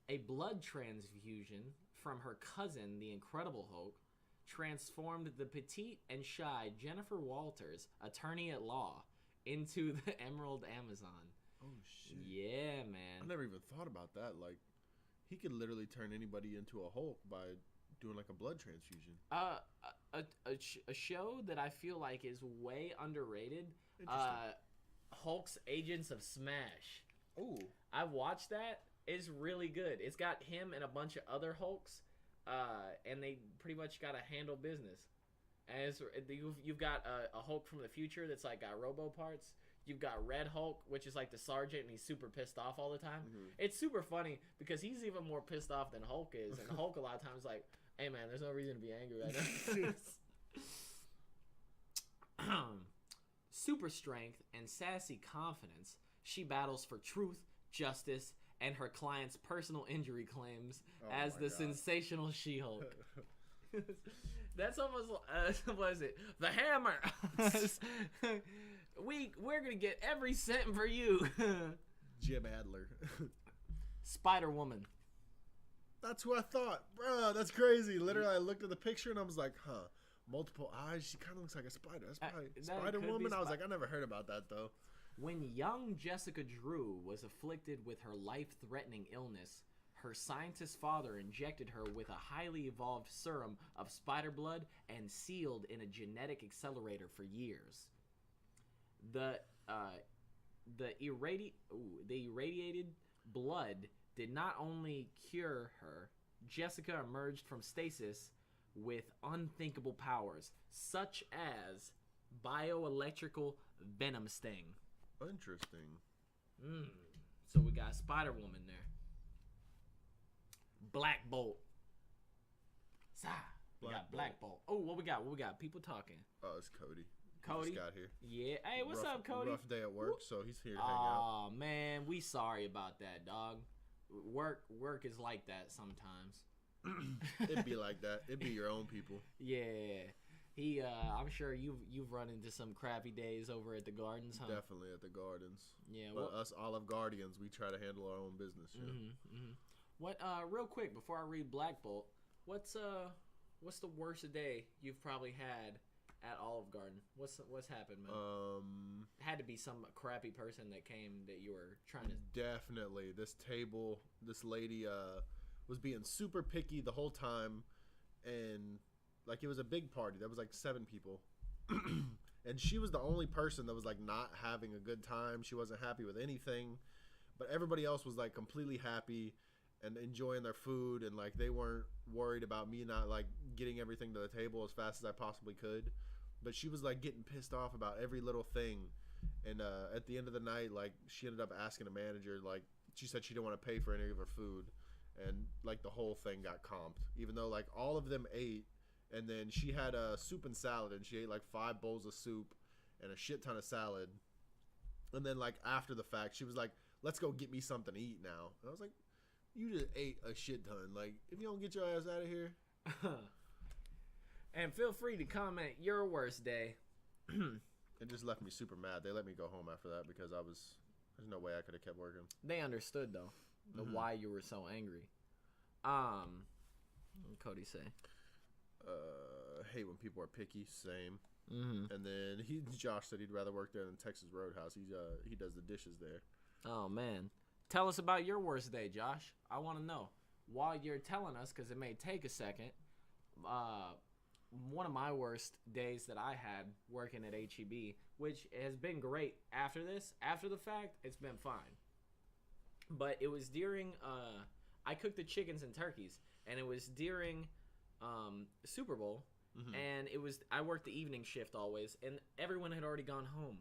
A blood transfusion from her cousin, the Incredible Hulk, transformed the petite and shy Jennifer Walters, attorney at law, into the Emerald Amazon. Oh, shit. Yeah, man. I never even thought about that. Like, he could literally turn anybody into a Hulk by doing, like, a blood transfusion. A show that I feel like is way underrated. Hulk's Agents of Smash. Oh. I've watched that. It's really good. It's got him and a bunch of other Hulks, and they pretty much got to handle business. And you've got a Hulk from the future that's like got robo parts. You've got Red Hulk, which is like the sergeant, and he's super pissed off all the time. Mm-hmm. It's super funny because he's even more pissed off than Hulk is, and Hulk a lot of times is like, hey man, there's no reason to be angry right now. Super strength and sassy confidence, she battles for truth, justice, and her client's personal injury claims as the sensational She-Hulk. That's almost, what is it? The Hammer! We're gonna get every cent for you. Jim Adler. Spider-Woman. That's who I thought. Bruh, that's crazy. Literally, I looked at the picture and I was like, huh. Multiple eyes. She kind of looks like a spider. That's probably Spider-Woman. I was like, I never heard about that, though. When young Jessica Drew was afflicted with her life-threatening illness, her scientist father injected her with a highly evolved serum of spider blood and sealed in a genetic accelerator for years. The irradiated blood did not only cure her, Jessica emerged from stasis with unthinkable powers, such as bioelectrical venom sting. Interesting. So we got Spider-Woman there. Black Bolt. We got Black Bolt. Oh, what we got? People talking. Oh, it's Cody. Cody He just got here. Yeah. Hey, what's up, Cody? Rough day at work, so he's here to hang out. Oh man, we sorry about that, dog. Work is like that sometimes. It'd be like that. It'd be your own people. Yeah. I'm sure you've run into some crappy days over at the Gardens, huh? Definitely at the Gardens. Yeah. But us Olive Guardians, we try to handle our own business. Yeah. What? Real quick before I read Black Bolt, what's the worst day you've probably had at Olive Garden? What's happened, man? Had to be some crappy person that came that you were trying to. Definitely. This lady was being super picky the whole time, and like it was a big party. There was like 7 people, And she was the only person that was like not having a good time. She wasn't happy with anything, but everybody else was like completely happy and enjoying their food, and like they weren't worried about me not like getting everything to the table as fast as I possibly could. But she was like getting pissed off about every little thing. And at the end of the night, like she ended up asking a manager, like she said she didn't want to pay for any of her food, and like the whole thing got comped, even though like all of them ate. And then she had a soup and salad, and she ate like 5 bowls of soup and a shit ton of salad. And then like after the fact, she was like, let's go get me something to eat now. And I was like, you just ate a shit ton. Like, if you don't get your ass out of here. And feel free to comment your worst day. It just left me super mad. They let me go home after that because there's no way I could have kept working. They understood though, why you were so angry. What did Cody say? Hate when people are picky. Same. And then Josh said he'd rather work there than Texas Roadhouse. He does the dishes there. Oh man, tell us about your worst day, Josh. I want to know. While you're telling us, because it may take a second. One of my worst days that I had working at H-E-B, which has been great after the fact, it's been fine. But it was during, I cooked the chickens and turkeys, and it was during Super Bowl, and I worked the evening shift always, and everyone had already gone home.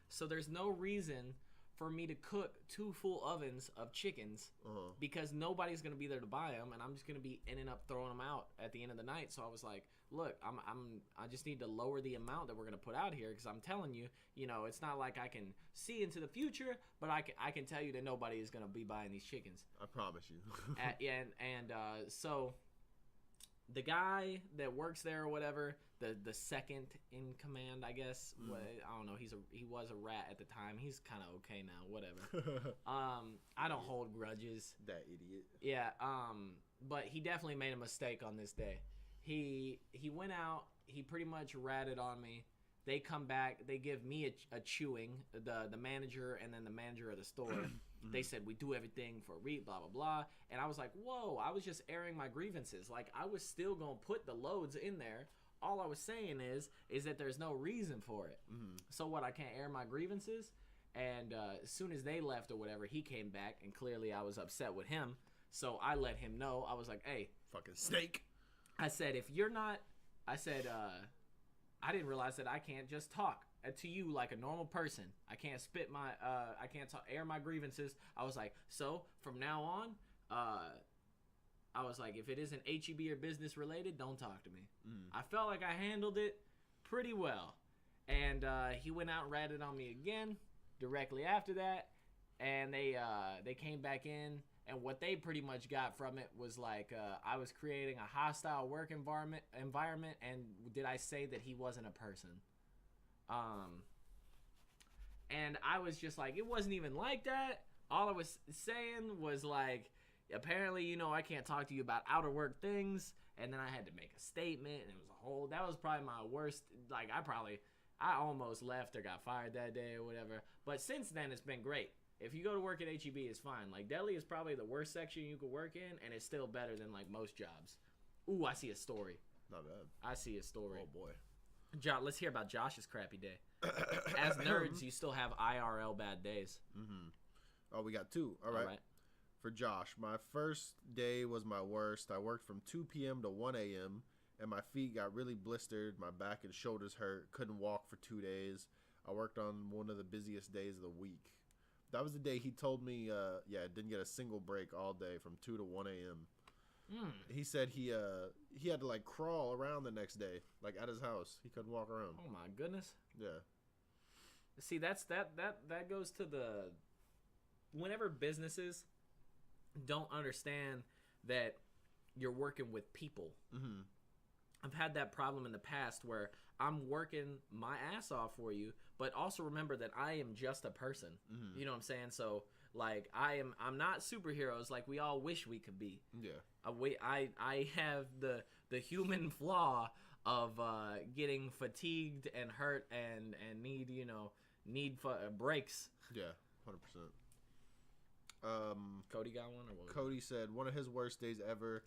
So there's no reason for me to cook 2 full ovens of chickens because nobody's going to be there to buy them, and I'm just going to be ending up throwing them out at the end of the night. So I was like, look, I just need to lower the amount that we're going to put out here, because I'm telling you, it's not like I can see into the future, but I can tell you that nobody is going to be buying these chickens. I promise you. So the guy that works there or whatever, the second in command, I guess. I don't know. He was a rat at the time. He's kind of okay now. Whatever. I don't hold grudges. That idiot. Yeah. But he definitely made a mistake on this day. He went out. He pretty much ratted on me. They come back. They give me a chewing. The manager and then the manager of the store. They said we do everything for blah blah blah. And I was like, whoa! I was just airing my grievances. Like I was still gonna put the loads in there. All I was saying is that there's no reason for it. So what? I can't air my grievances. And as soon as they left or whatever, he came back, and clearly I was upset with him. So I let him know. I was like, hey, fucking snake. I said, if you're not, I didn't realize that I can't just talk to you like a normal person. I can't I can't air my grievances. I was like, so from now on, I was like, if it isn't H-E-B or business related, don't talk to me. I felt like I handled it pretty well. And he went out and ratted on me again directly after that. And they came back in. And what they pretty much got from it was like I was creating a hostile work environment. And did I say that he wasn't a person? And I was just like, it wasn't even like that. All I was saying was like, apparently, I can't talk to you about outer work things. And then I had to make a statement, and it was that was probably my worst. Like, I almost left or got fired that day or whatever. But since then, it's been great. If you go to work at H-E-B, it's fine. Like, deli is probably the worst section you could work in, and it's still better than, like, most jobs. Ooh, I see a story. Not bad. I see a story. Oh, boy. Let's hear about Josh's crappy day. As nerds, you still have IRL bad days. Oh, we got 2. All right. For Josh, my first day was my worst. I worked from 2 p.m. to 1 a.m., and my feet got really blistered. My back and shoulders hurt. Couldn't walk for 2 days. I worked on one of the busiest days of the week. That was the day he told me, didn't get a single break all day from 2 to 1 a.m. He said he had to, like, crawl around the next day, like, at his house. He couldn't walk around. Oh, my goodness. Yeah. See, that goes to whenever businesses don't understand that you're working with people. I've had that problem in the past where I'm working my ass off for you, but also remember that I am just a person. You know what I'm saying? So like I'm not superheroes like we all wish we could be. Yeah. I have the human flaw of getting fatigued and hurt and need breaks. Yeah, 100%. Cody got one or what? Cody said one of his worst days ever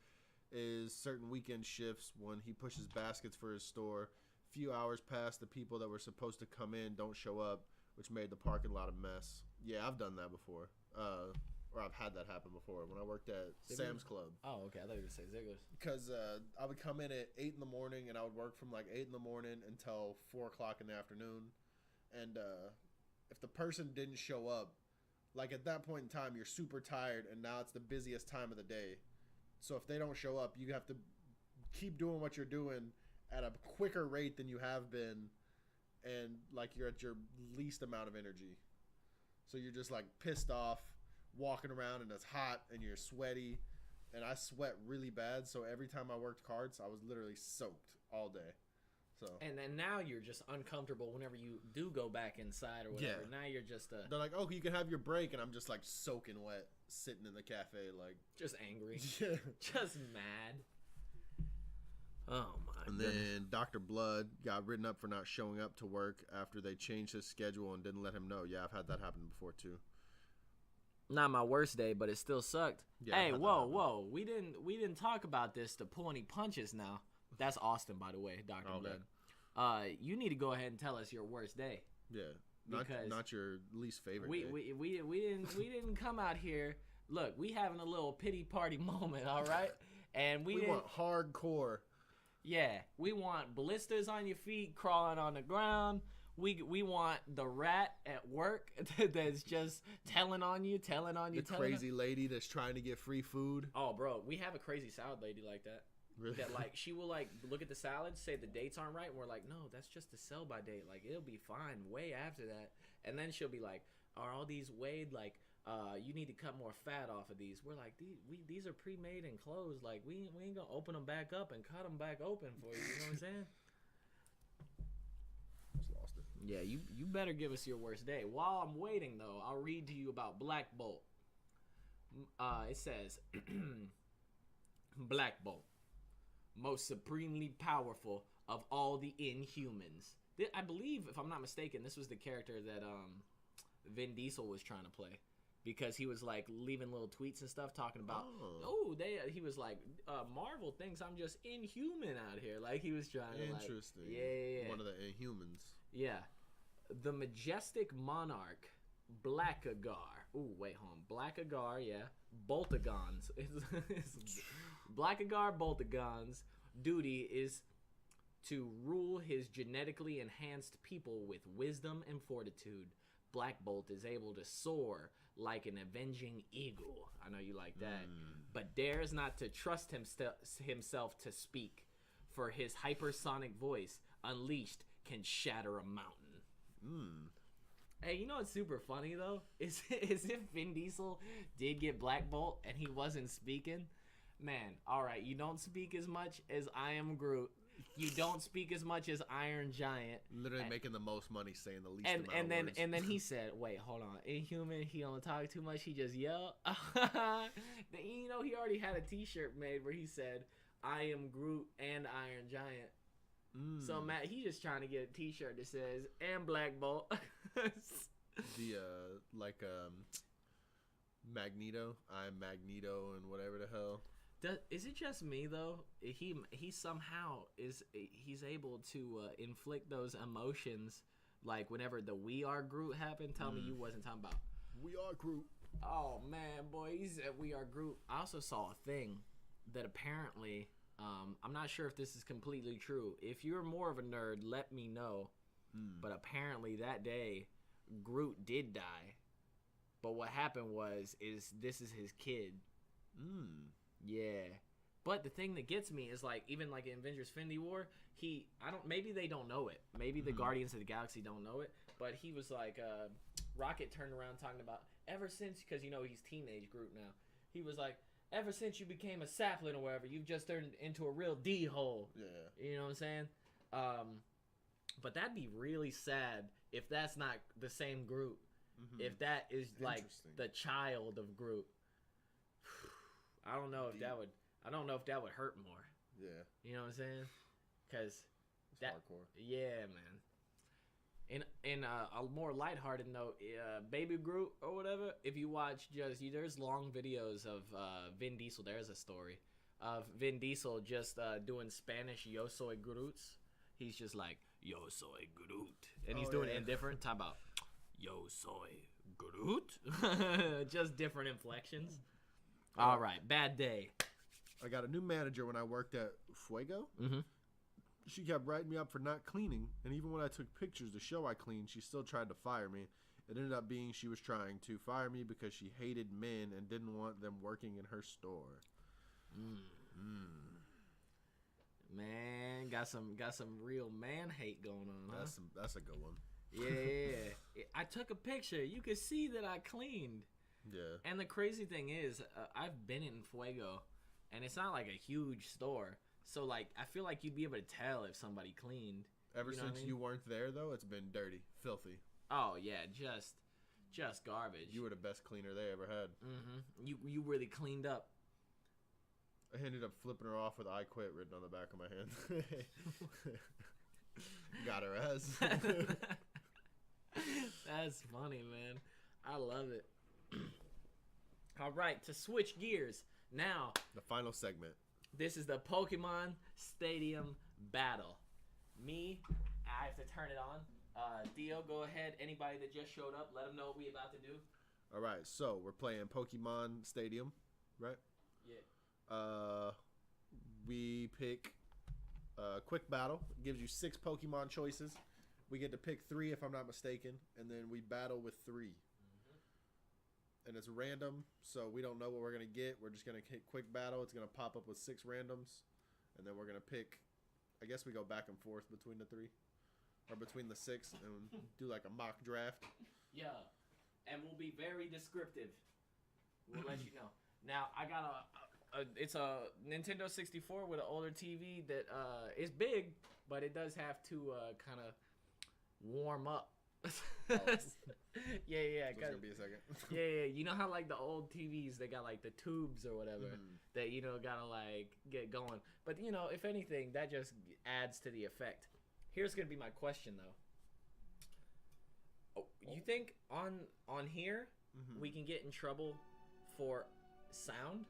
is certain weekend shifts when he pushes baskets for his store few hours pass, the people that were supposed to come in don't show up, which made the parking lot a mess. Yeah, I've done that before. Or I've had that happen before when I worked at Sam's Club. Oh, okay. I thought you were going to say Ziggler's. Because I would come in at 8 in the morning, and I would work from like 8 in the morning until 4 o'clock in the afternoon. And if the person didn't show up, like at that point in time, you're super tired, and now it's the busiest time of the day. So if they don't show up, you have to keep doing what you're doing at a quicker rate than you have been, and like you're at your least amount of energy. So you're just like pissed off, walking around, and it's hot, and you're sweaty, and I sweat really bad. So every time I worked carts, I was literally soaked all day. So and then now you're just uncomfortable whenever you do go back inside or whatever. Yeah. Now you're just they're like, "Oh, you can have your break," and I'm just like soaking wet, sitting in the cafe, like just angry, yeah, just mad. Oh my! And then Dr. Blood got written up for not showing up to work after they changed his schedule and didn't let him know. Yeah, I've had that happen before too. Not my worst day, but it still sucked. Yeah, hey, whoa! We didn't talk about this to pull any punches now. That's Austin, by the way, Dr. Okay. Blood. You need to go ahead and tell us your worst day. Yeah, not your least favorite. We didn't come out here. Look, we having a little pity party moment, all right? And we want hardcore. Yeah, we want blisters on your feet, crawling on the ground. We want the rat at work that's just telling on you. The crazy lady that's trying to get free food. Oh, bro, we have a crazy salad lady like that. Really? That like she will like look at the salad, say the dates aren't right, and we're like, no, that's just the sell by date. Like it'll be fine way after that. And then she'll be like, are all these weighed? Like, you need to cut more fat off of these. We're like, these are pre-made and closed. Like we ain't gonna open them back up and cut them back open for you. You know what I'm saying? Just lost it. Yeah, you better give us your worst day. While I'm waiting though, I'll read to you about Black Bolt. It says, Black Bolt, most supremely powerful of all the Inhumans. I believe, if I'm not mistaken, this was the character that Vin Diesel was trying to play, because he was like leaving little tweets and stuff talking about, he was like, Marvel thinks I'm just inhuman out here. Like he was trying to interesting. Like, yeah. One of the Inhumans. Yeah. The majestic monarch, Blackagar. Ooh, wait, hold on. Blackagar, yeah. Boltagons. It's Blackagar Boltagon's duty is to rule his genetically enhanced people with wisdom and fortitude. Black Bolt is able to soar like an avenging eagle. I know you like that. But dares not to trust himself to speak, for his hypersonic voice, unleashed, can shatter a mountain. Hey, you know what's super funny, though? Is if Vin Diesel did get Black Bolt and he wasn't speaking, man, all right, you don't speak as much as I Am Groot. You don't speak as much as Iron Giant. Literally making the most money, saying the least amount of words. And then he said, wait, hold on. Inhuman, he don't talk too much. He just yell. You know, he already had a t-shirt made where he said, I am Groot and Iron Giant. So, Matt, he just trying to get a t-shirt that says, and Black Bolt. Magneto. I'm Magneto and whatever the hell. Is it just me though? He somehow he's able to inflict those emotions, like whenever the "We Are Groot" happened. Tell me you wasn't talking about "We Are Groot." Oh man, boy, he said "We Are Groot." I also saw a thing that apparently, I'm not sure if this is completely true. If you're more of a nerd, let me know. But apparently that day, Groot did die. But what happened is this is his kid. Yeah, but the thing that gets me is like even like in Avengers: Infinity War, maybe they don't know it. Maybe the Guardians of the Galaxy don't know it. But he was like, Rocket turned around talking about ever since, because you know he's teenage Groot now. He was like, ever since you became a sapling or whatever, you've just turned into a real D-hole. Yeah, you know what I'm saying? But that'd be really sad if that's not the same Groot. If that is like the child of Groot. I don't know if that would hurt more. Yeah. You know what I'm saying? Because that's hardcore. Yeah, man. In a more lighthearted note, Baby Groot or whatever. If you watch there's long videos of Vin Diesel. There's a story of Vin Diesel just doing Spanish Yo Soy Groots. he's just like, yo soy Groot, and he's doing it in different time about, yo soy Groot. Just different inflections. All right, bad day. I got a new manager when I worked at Fuego. Mm-hmm. She kept writing me up for not cleaning, and even when I took pictures to show I cleaned, she still tried to fire me. It ended up being she was trying to fire me because she hated men and didn't want them working in her store. Man, got some real man hate going on. Huh? That's a good one. Yeah. I took a picture. You could see that I cleaned. Yeah. And the crazy thing is, I've been in Fuego, and it's not like a huge store. So, like, I feel like you'd be able to tell if somebody cleaned. Ever since you weren't there, though, it's been dirty, filthy. Oh, yeah, just garbage. You were the best cleaner they ever had. Mm-hmm. You really cleaned up. I ended up flipping her off with "I quit" written on the back of my hand. Got her ass. That's funny, man. I love it. All right, to switch gears now. The final segment. This is the Pokemon Stadium Battle. Me, I have to turn it on. Dio, go ahead. Anybody that just showed up, let them know what we about to do. All right, so we're playing Pokemon Stadium, right? Yeah. We pick a quick battle. It gives you 6 Pokemon choices. We get to pick 3 if I'm not mistaken, and then we battle with 3. And it's random, so we don't know what we're going to get. We're just going to hit quick battle. It's going to pop up with 6 randoms, and then we're going to pick, I guess we go back and forth between the 3, or between the 6, and do like a mock draft. Yeah, and we'll be very descriptive. We'll let you know. Now, I got it's a Nintendo 64 with an older TV that is big, but it does have to kind of warm up. Yeah. It's gonna be a second. yeah. You know how like the old TVs, they got like the tubes or whatever that gotta like get going. But if anything, that just adds to the effect. Here's gonna be my question though. You think on here we can get in trouble for sound?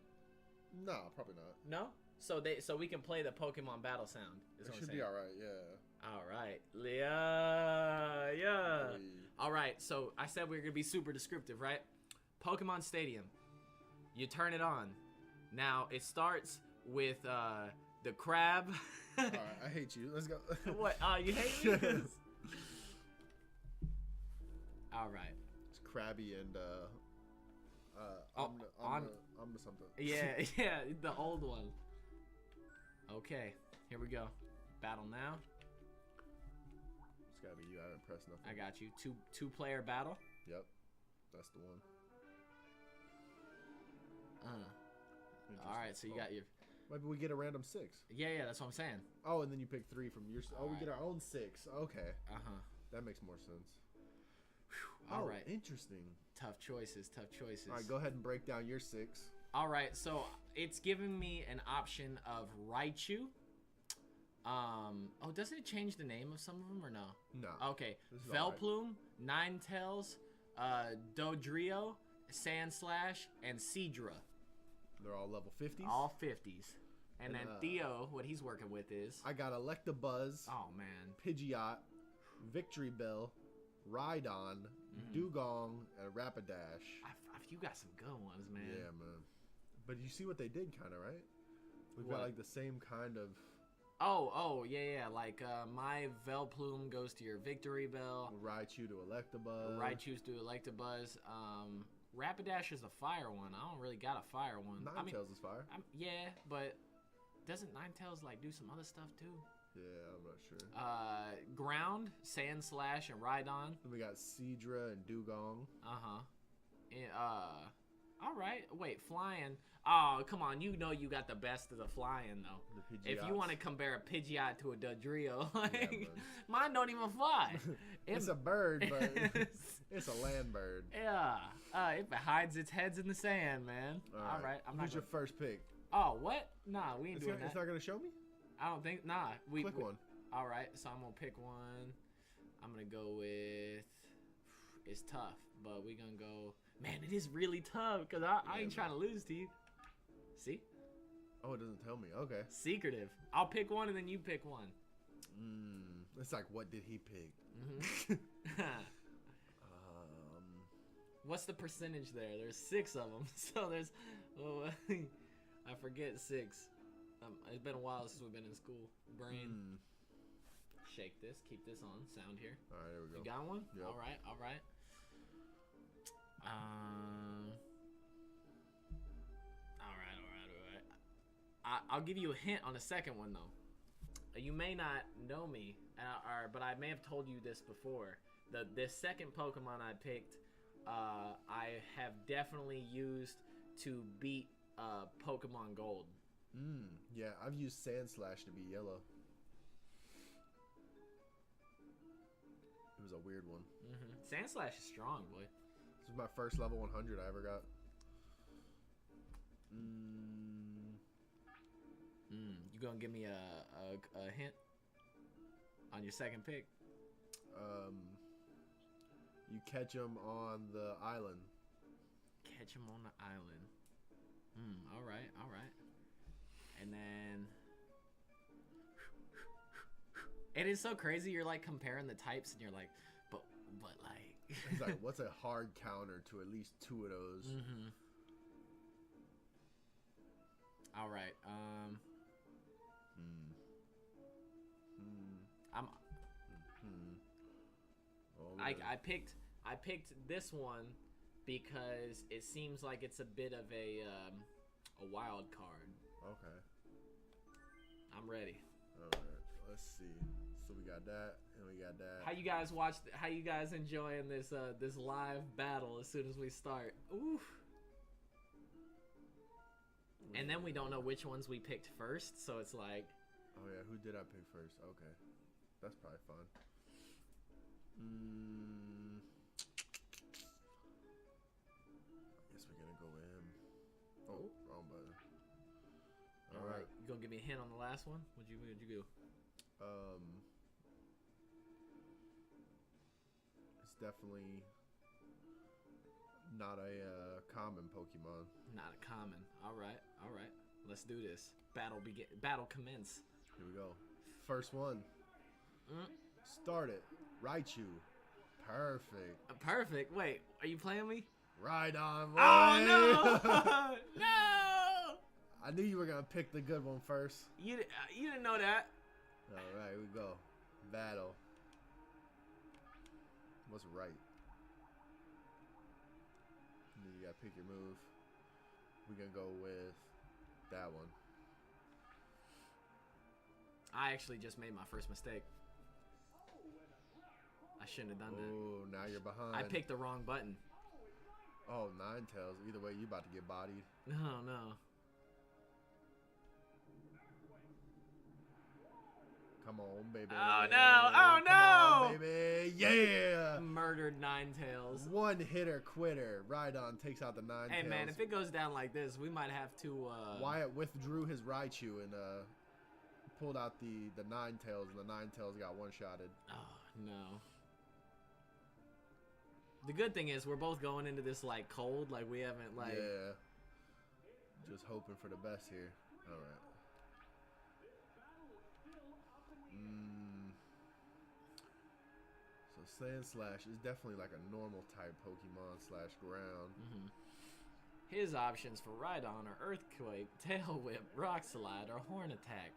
No, probably not. No. So we can play the Pokemon battle sound. It should be all right. Yeah. All right. Yeah. All right. So I said we were going to be super descriptive, right? Pokemon Stadium. You turn it on. Now, it starts with the crab. All right. I hate you. Let's go. What? You hate me? All right. It's Krabby and I'm the something. Yeah, the old one. Okay, here we go. Battle now. It's gotta be you. I haven't pressed nothing. I got you. Two-player battle. Yep, that's the one. All right, so you got your. Maybe we get a random 6. Yeah, that's what I'm saying. Oh, and then you pick 3 from your. All we right. get our own 6. Okay. That makes more sense. All right. Interesting. Tough choices. All right, go ahead and break down your 6. All right, so it's giving me an option of Raichu. Doesn't it change the name of some of them or no? No. Okay. Velplume, Ninetales, Dodrio, Sandslash, and Seadra. They're all level 50s? All 50s. And then Theo, what he's working with is... I got Electabuzz. Oh, man. Pidgeot, Victory Bell, Rhydon, Dugong, and Rapidash. You got some good ones, man. Yeah, man. But you see what they did, kind of, right? We've got like the same kind of. Yeah. Like my Velplume goes to your Victory Bell. Raichu to Electabuzz. Raichu's to Electabuzz. Rapidash is a fire one. I don't really got a fire one. Ninetales is fire. Yeah, but doesn't Ninetales like do some other stuff too? Yeah, I'm not sure. Ground, Sandslash, and Rhydon. Then we got Seadra and Dugong. All right. Wait, flying. Oh, come on. You know you got the best of the flying, though. The Pidgeots. If you want to compare a Pidgeot to a Dodrio, mine don't even fly. It's a bird, but it's a land bird. Yeah. It hides its heads in the sand, man. All right. Who's your first pick? Oh, what? Nah, we ain't doing that. It's not going to show me? I don't think. Nah. Click one. All right. So I'm going to pick one. I'm going to go with... It's tough, but we're going to go... Man, it is really tough because I ain't trying to lose to you. See? Oh, it doesn't tell me. Okay. Secretive. I'll pick one and then you pick one. It's like, what did he pick? What's the percentage there? There's 6 of them. So there's, I forget 6. It's been a while since we've been in school. Brain. Shake this. Keep this on. Sound here. All right, there we go. You got one? Yep. All right. All right. I'll give you a hint on the second one though. You may not know me, but I may have told you this before. The second Pokemon I picked, I have definitely used to beat Pokemon Gold. Yeah, I've used Sandslash to be yellow. It was a weird one. Sandslash is strong, boy. This was my first level 100 I ever got. You gonna give me a hint on your second pick? You catch them on the island. Catch them on the island. All right, all right. And then it is so crazy. You're like comparing the types, and you're like, but like, it's like, what's a hard counter to at least 2 of those? All right. I picked this one because it seems like it's a bit of a wild card. Okay. I'm ready. All right. Let's see. So we got that, and we got that. How you guys enjoying this this live battle as soon as we start? Oof. And then we don't know which ones we picked first, so it's like... Oh, yeah. Who did I pick first? Okay. That's probably fun. I guess we're going to go in. Oh, wrong button. All right. You going to give me a hint on the last one? What'd you go? It's definitely not a common Pokemon. Not a common. All right. All right. Let's do this. Battle commence. Here we go. First one. Start it. Raichu. Perfect. Perfect. Wait, are you playing me? Right on. Boy. Oh no! No! I knew you were gonna pick the good one first. You didn't know that. All right, here we go. Battle. What's right? You gotta pick your move. We're gonna go with that one. I actually just made my first mistake. I shouldn't have done that. Oh, now you're behind. I picked the wrong button. Oh, Ninetales. Either way, you about to get bodied. No, no. Come on, baby. Oh no! Oh no! Come on, baby. Yeah! Murdered Ninetales. One hitter quitter. Rhydon takes out the Ninetales. Hey man, if it goes down like this, we might have to. Wyatt withdrew his Raichu and pulled out the Ninetales, and the Ninetales got one-shotted. Oh no. The good thing is we're both going into this like cold, like we haven't like. Yeah. Just hoping for the best here. All right. So Sandslash is definitely like a normal type Pokemon / ground. His options for Rhydon are Earthquake, Tail Whip, Rock Slide, or Horn Attack.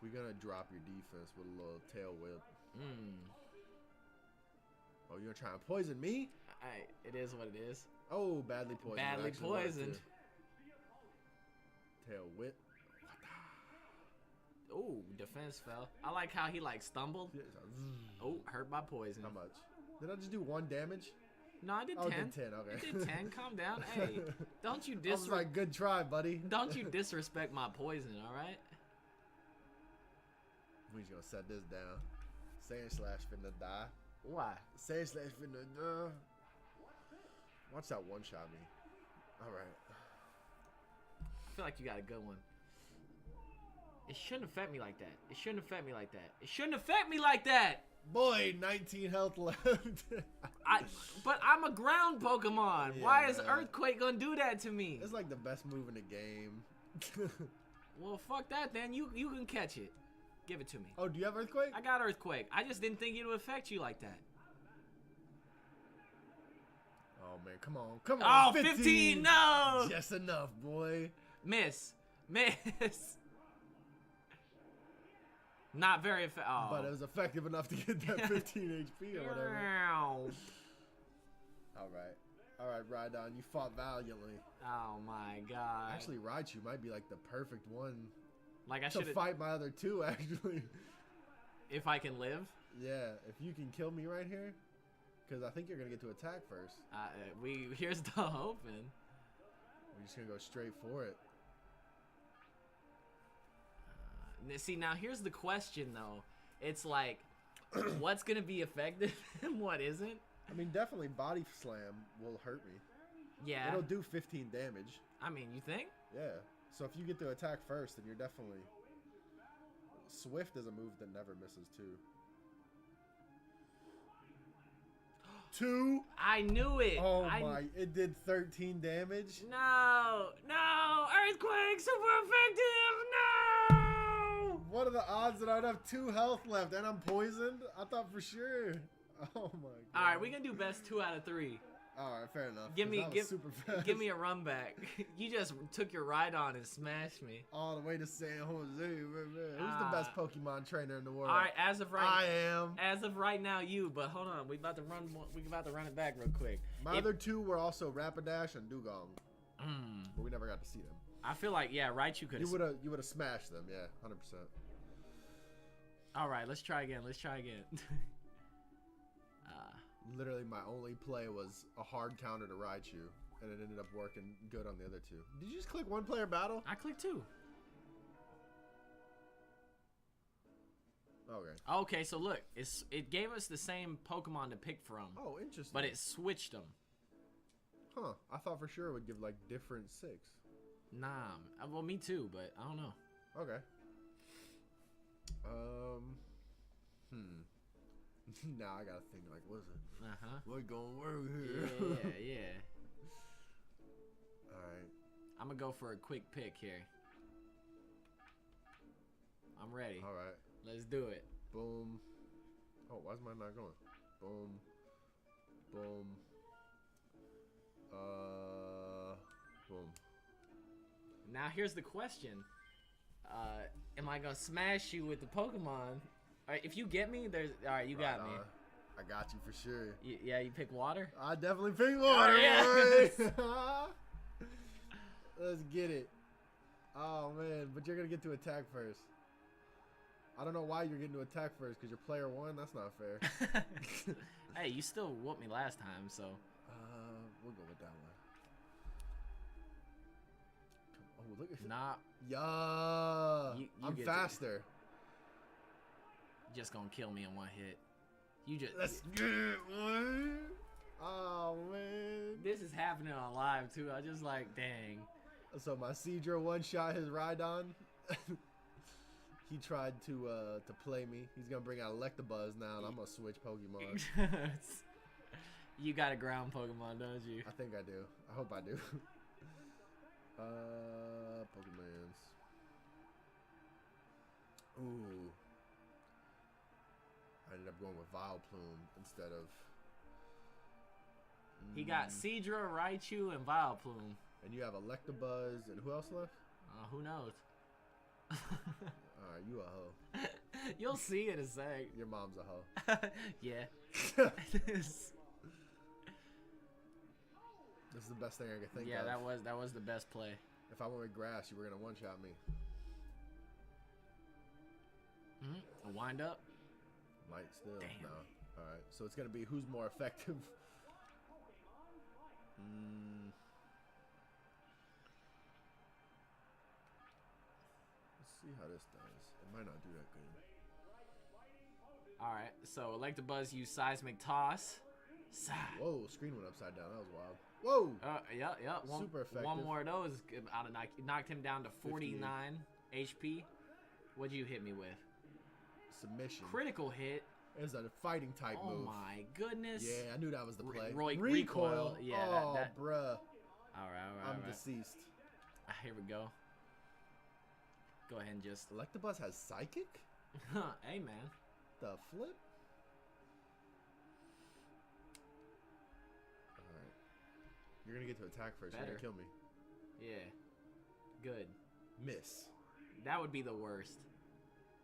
We're gonna drop your defense with a little Tail Whip. Oh, you're gonna try and poison me? It is what it is. Oh, badly poisoned. Badly poisoned. Tail Whip. Ooh, defense fell. I like how he like stumbled. Yeah, oh, hurt by poison. How much? Did I just do 1 damage? No, I did 10. Oh, did 10, okay. You did 10, calm down. Hey, don't you I was like, good try, buddy. Don't you disrespect my poison, alright? We're just gonna set this down. Sandslash finna die. Why? Sandslash finna die. Watch that one-shot me. Alright. I feel like you got a good one. It shouldn't affect me like that. It shouldn't affect me like that. It shouldn't affect me like that! Boy, 19 health left. But I'm a ground Pokemon. Yeah, why is Earthquake gonna do that to me? It's like the best move in the game. Well, fuck that then. You can catch it. Give it to me. Oh, do you have Earthquake? I got Earthquake. I just didn't think it would affect you like that. Oh, man. Come on. Come on. Oh, 15. No. Just enough, boy. Miss. Not very effective. Oh. But it was effective enough to get that 15 HP or whatever. All right, Rhydon, you fought valiantly. Oh my god. Actually, Raichu might be like the perfect one like I to should fight my other two, actually. If I can live? Yeah, if you can kill me right here. Because I think you're going to get to attack first. Here's the hoping. We're just going to go straight for it. See, now here's the question, though. It's like, what's going to be effective and what isn't? I mean, definitely Body Slam will hurt me. Yeah. It'll do 15 damage. I mean, you think? Yeah. So if you get to attack first, then you're definitely... Swift is a move that never misses, too. 2? I knew it. Oh my, it did 13 damage? No. Earthquake, super effective. No. What are the odds that I'd have 2 health left and I'm poisoned? I thought for sure. Oh my god. All right, we can do best 2 out of 3. All right, fair enough. Give me super me a run back. You just took your ride on and smashed me. All the way to San Jose. Who's the best Pokemon trainer in the world? All right, as of right, I am. As of right now, you. But hold on, we about to run it back real quick. My other 2 were also Rapidash and Dugong, but we never got to see them. I feel like Raichu could. You would have smashed them, yeah, 100%. All right, let's try again. Literally, my only play was a hard counter to Raichu, and it ended up working good on the other 2. Did you just click 1-player battle? I clicked 2. Okay. Okay, so look, it gave us the same Pokemon to pick from. Oh, interesting. But it switched them. Huh. I thought for sure it would give, like, different 6. Nah. Well, me too, but I don't know. Okay. Now I gotta think, like, what's it? What gonna work here? Yeah. Alright. I'm gonna go for a quick pick here. I'm ready. Alright. Let's do it. Boom. Oh, why is mine not going? Boom. Boom. Boom. Now here's the question. Am I gonna smash you with the Pokemon? Alright, if you get me, alright, you got me. I got you for sure. Yeah, you pick water? I definitely pick water, Let's get it. Oh, man. But you're going to get to attack first. I don't know why you're getting to attack first, because you're player 1. That's not fair. Hey, you still whooped me last time, so. We'll go with that one. Oh, look at Nah. Yeah. I'm faster. Just gonna kill me in one hit. You just. Let's get it, boy. Oh, man. This is happening on live, too. I just like, dang. So my Seadra one-shot his Rhydon. He tried to play me. He's going to bring out Electabuzz now, and I'm going to switch Pokemon. You got a ground Pokemon, don't you? I think I do. I hope I do. Pokemons. Ooh. I ended up going with Vileplume instead of... He got Seadra, Raichu, and Vileplume. And you have Electabuzz, and who else left? Who knows? Alright, you a hoe. You'll see in a sec. Your mom's a hoe. Yeah. This is the best thing I could think of. Yeah, that was the best play. If I went with grass, you were going to one-shot me. A wind up? Might still. Damn. No. Alright, so it's going to be who's more effective. Let's see how this does. It might not do that good. Alright, so Electabuzz used Seismic Toss. Whoa, screen went upside down. That was wild. Whoa! Yeah. Super effective. One more of those out of knocked him down to 49 HP. What'd you hit me with? Submission. Critical hit. It's a fighting type move. Oh my goodness. Yeah, I knew that was the play. Recoil. Yeah. Oh, bruh. Alright. I'm deceased. Here we go. Go ahead and just... Electabuzz has Psychic? Hey, man. The flip? Alright. You're gonna get to attack first. You're Better. gonna kill me. Yeah. Good. Miss. That would be the worst.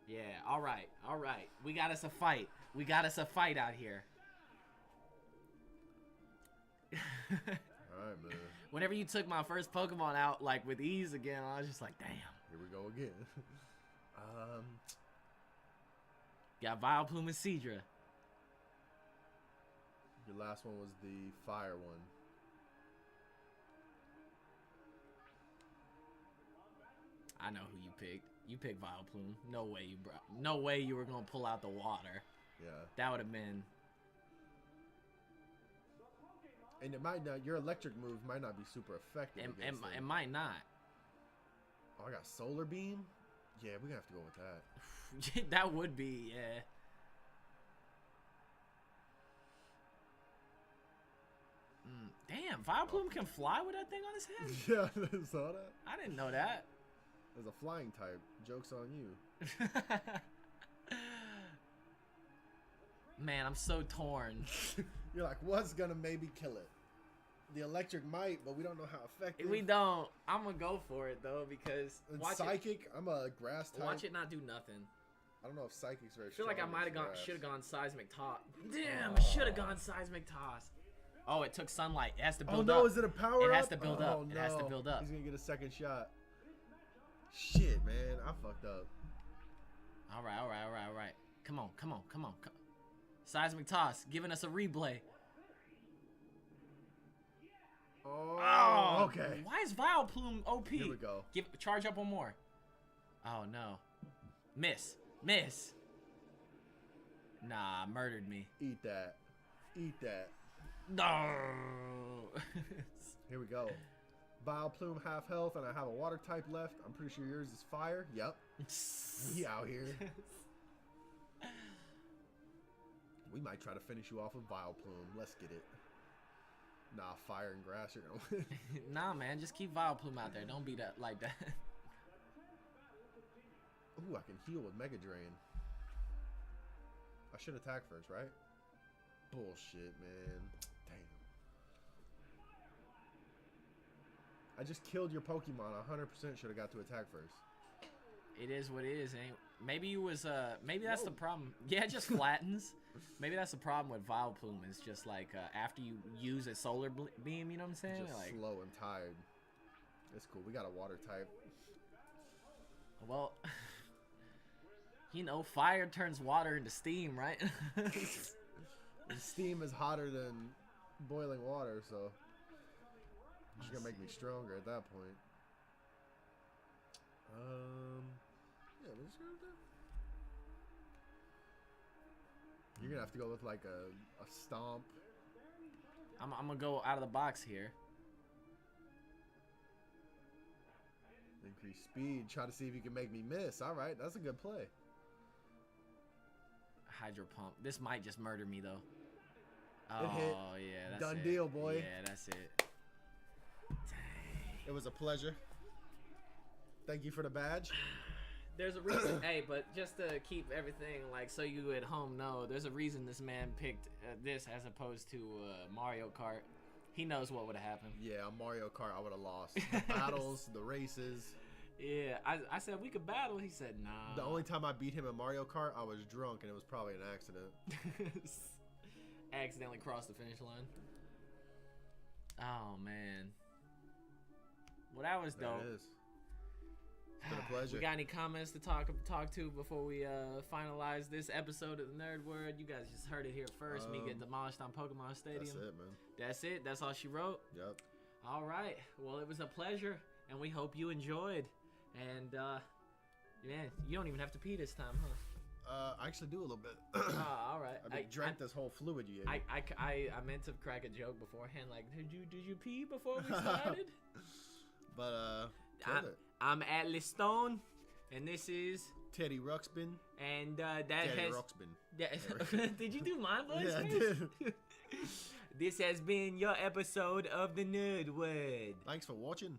Yeah, alright, alright. We got us a fight. We got us a fight out here. Alright, man. Whenever you took my first Pokemon out, like, with ease again, I was just like, damn. Here we go again. Got Vileplume and Seadra. Your last one was the fire one. I know who you picked. You picked Vileplume. No way you no way you were gonna pull out the water. Yeah. That would have been. And it might not. Your electric move might not be super effective. It might not. Oh, I got Solar Beam. Yeah, we're gonna have to go with that. That would be, yeah. Damn, Vileplume can fly with that thing on his head? Yeah, I saw that. I didn't know that. There's a flying type. Joke's on you. Man, I'm so torn. You're like, what's gonna maybe kill it? The electric might, but we don't know how effective. We don't. I'm gonna go for it though because Psychic. I'm a grass type. Watch it not do nothing. I don't know if Psychic's very. I feel like I might have should have gone seismic toss. Damn, Oh. should have gone seismic toss. Oh, it took sunlight. It has to build up. Oh no, up. is it a power up? It has to build up. No. It has to build up. He's gonna get a second shot. Shit, man, I fucked up. All right. Come on. Seismic toss, giving us a replay. Oh, okay. Why is Vileplume OP? Here we go. Charge up one more. Oh no. Miss. Nah, murdered me. Eat that. No. Here we go. Vileplume half health, and I have a water type left. I'm pretty sure yours is fire. Yep. We out here. We might try to finish you off with Vileplume. Let's get it. Nah, fire and grass, you're gonna win. Nah, man, just keep Vileplume out there. Don't be that like that. Ooh, I can heal with Mega Drain. I should attack first, right? Bullshit, man. Damn. I just killed your Pokemon. 100% should have got to attack first. It is what it is. Maybe you was maybe that's the problem. Yeah, it just flattens. Maybe that's the problem with Vileplume. It's just like after you use a solar beam, you know what I'm saying? Just like, slow and tired. It's cool. We got a water type. Well, you know, fire turns water into steam, right? And steam is hotter than boiling water, so it's gonna make me stronger at that point. Yeah, we're just gonna do. You're gonna have to go with like a stomp. I'm gonna go out of the box here. Increase speed. Try to see if you can make me miss. All right, that's a good play. Hydro pump. This might just murder me though. It hit. Oh yeah, that's Done it. deal, boy. Yeah, that's it. Dang. It was a pleasure. Thank you for the badge. There's a reason. Hey, but just to keep everything like so you at home know, there's a reason this man picked this as opposed to Mario Kart. He knows what would have happened. Yeah, on Mario Kart, I would have lost. The battles, the races. Yeah, I said we could battle. He said nah. The only time I beat him in Mario Kart, I was drunk, and it was probably an accident. Accidentally crossed the finish line. Oh man. Well, that was dope. It is. It's been a pleasure. We got any comments to talk to before we finalize this episode of the Nerd Word? You guys just heard it here first. Me get demolished on Pokemon Stadium. That's it, man. That's it. That's all she wrote. Yep. All right. Well, it was a pleasure, and we hope you enjoyed. And man, you don't even have to pee this time, huh? I actually do a little bit. All right. I drank this whole fluid you gave me. I meant to crack a joke beforehand, like, did you pee before we started? But I'm Atlas Stone, and this is Teddy Ruxpin. And that Teddy has. Ruxpin. Did you do my voice? Yeah, I did. This has been your episode of the Nerd Word. Thanks for watching.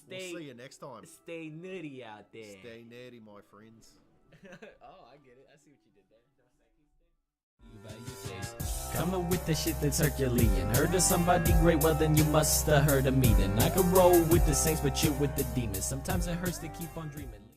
We'll see you next time. Stay nutty out there. Stay nerdy, my friends. Oh, I get it. I see what you did there. Coming with the shit that's Herculean. Heard of somebody great, well then you must have heard of me. Then I could roll with the saints, but chill with the demons. Sometimes it hurts to keep on dreaming.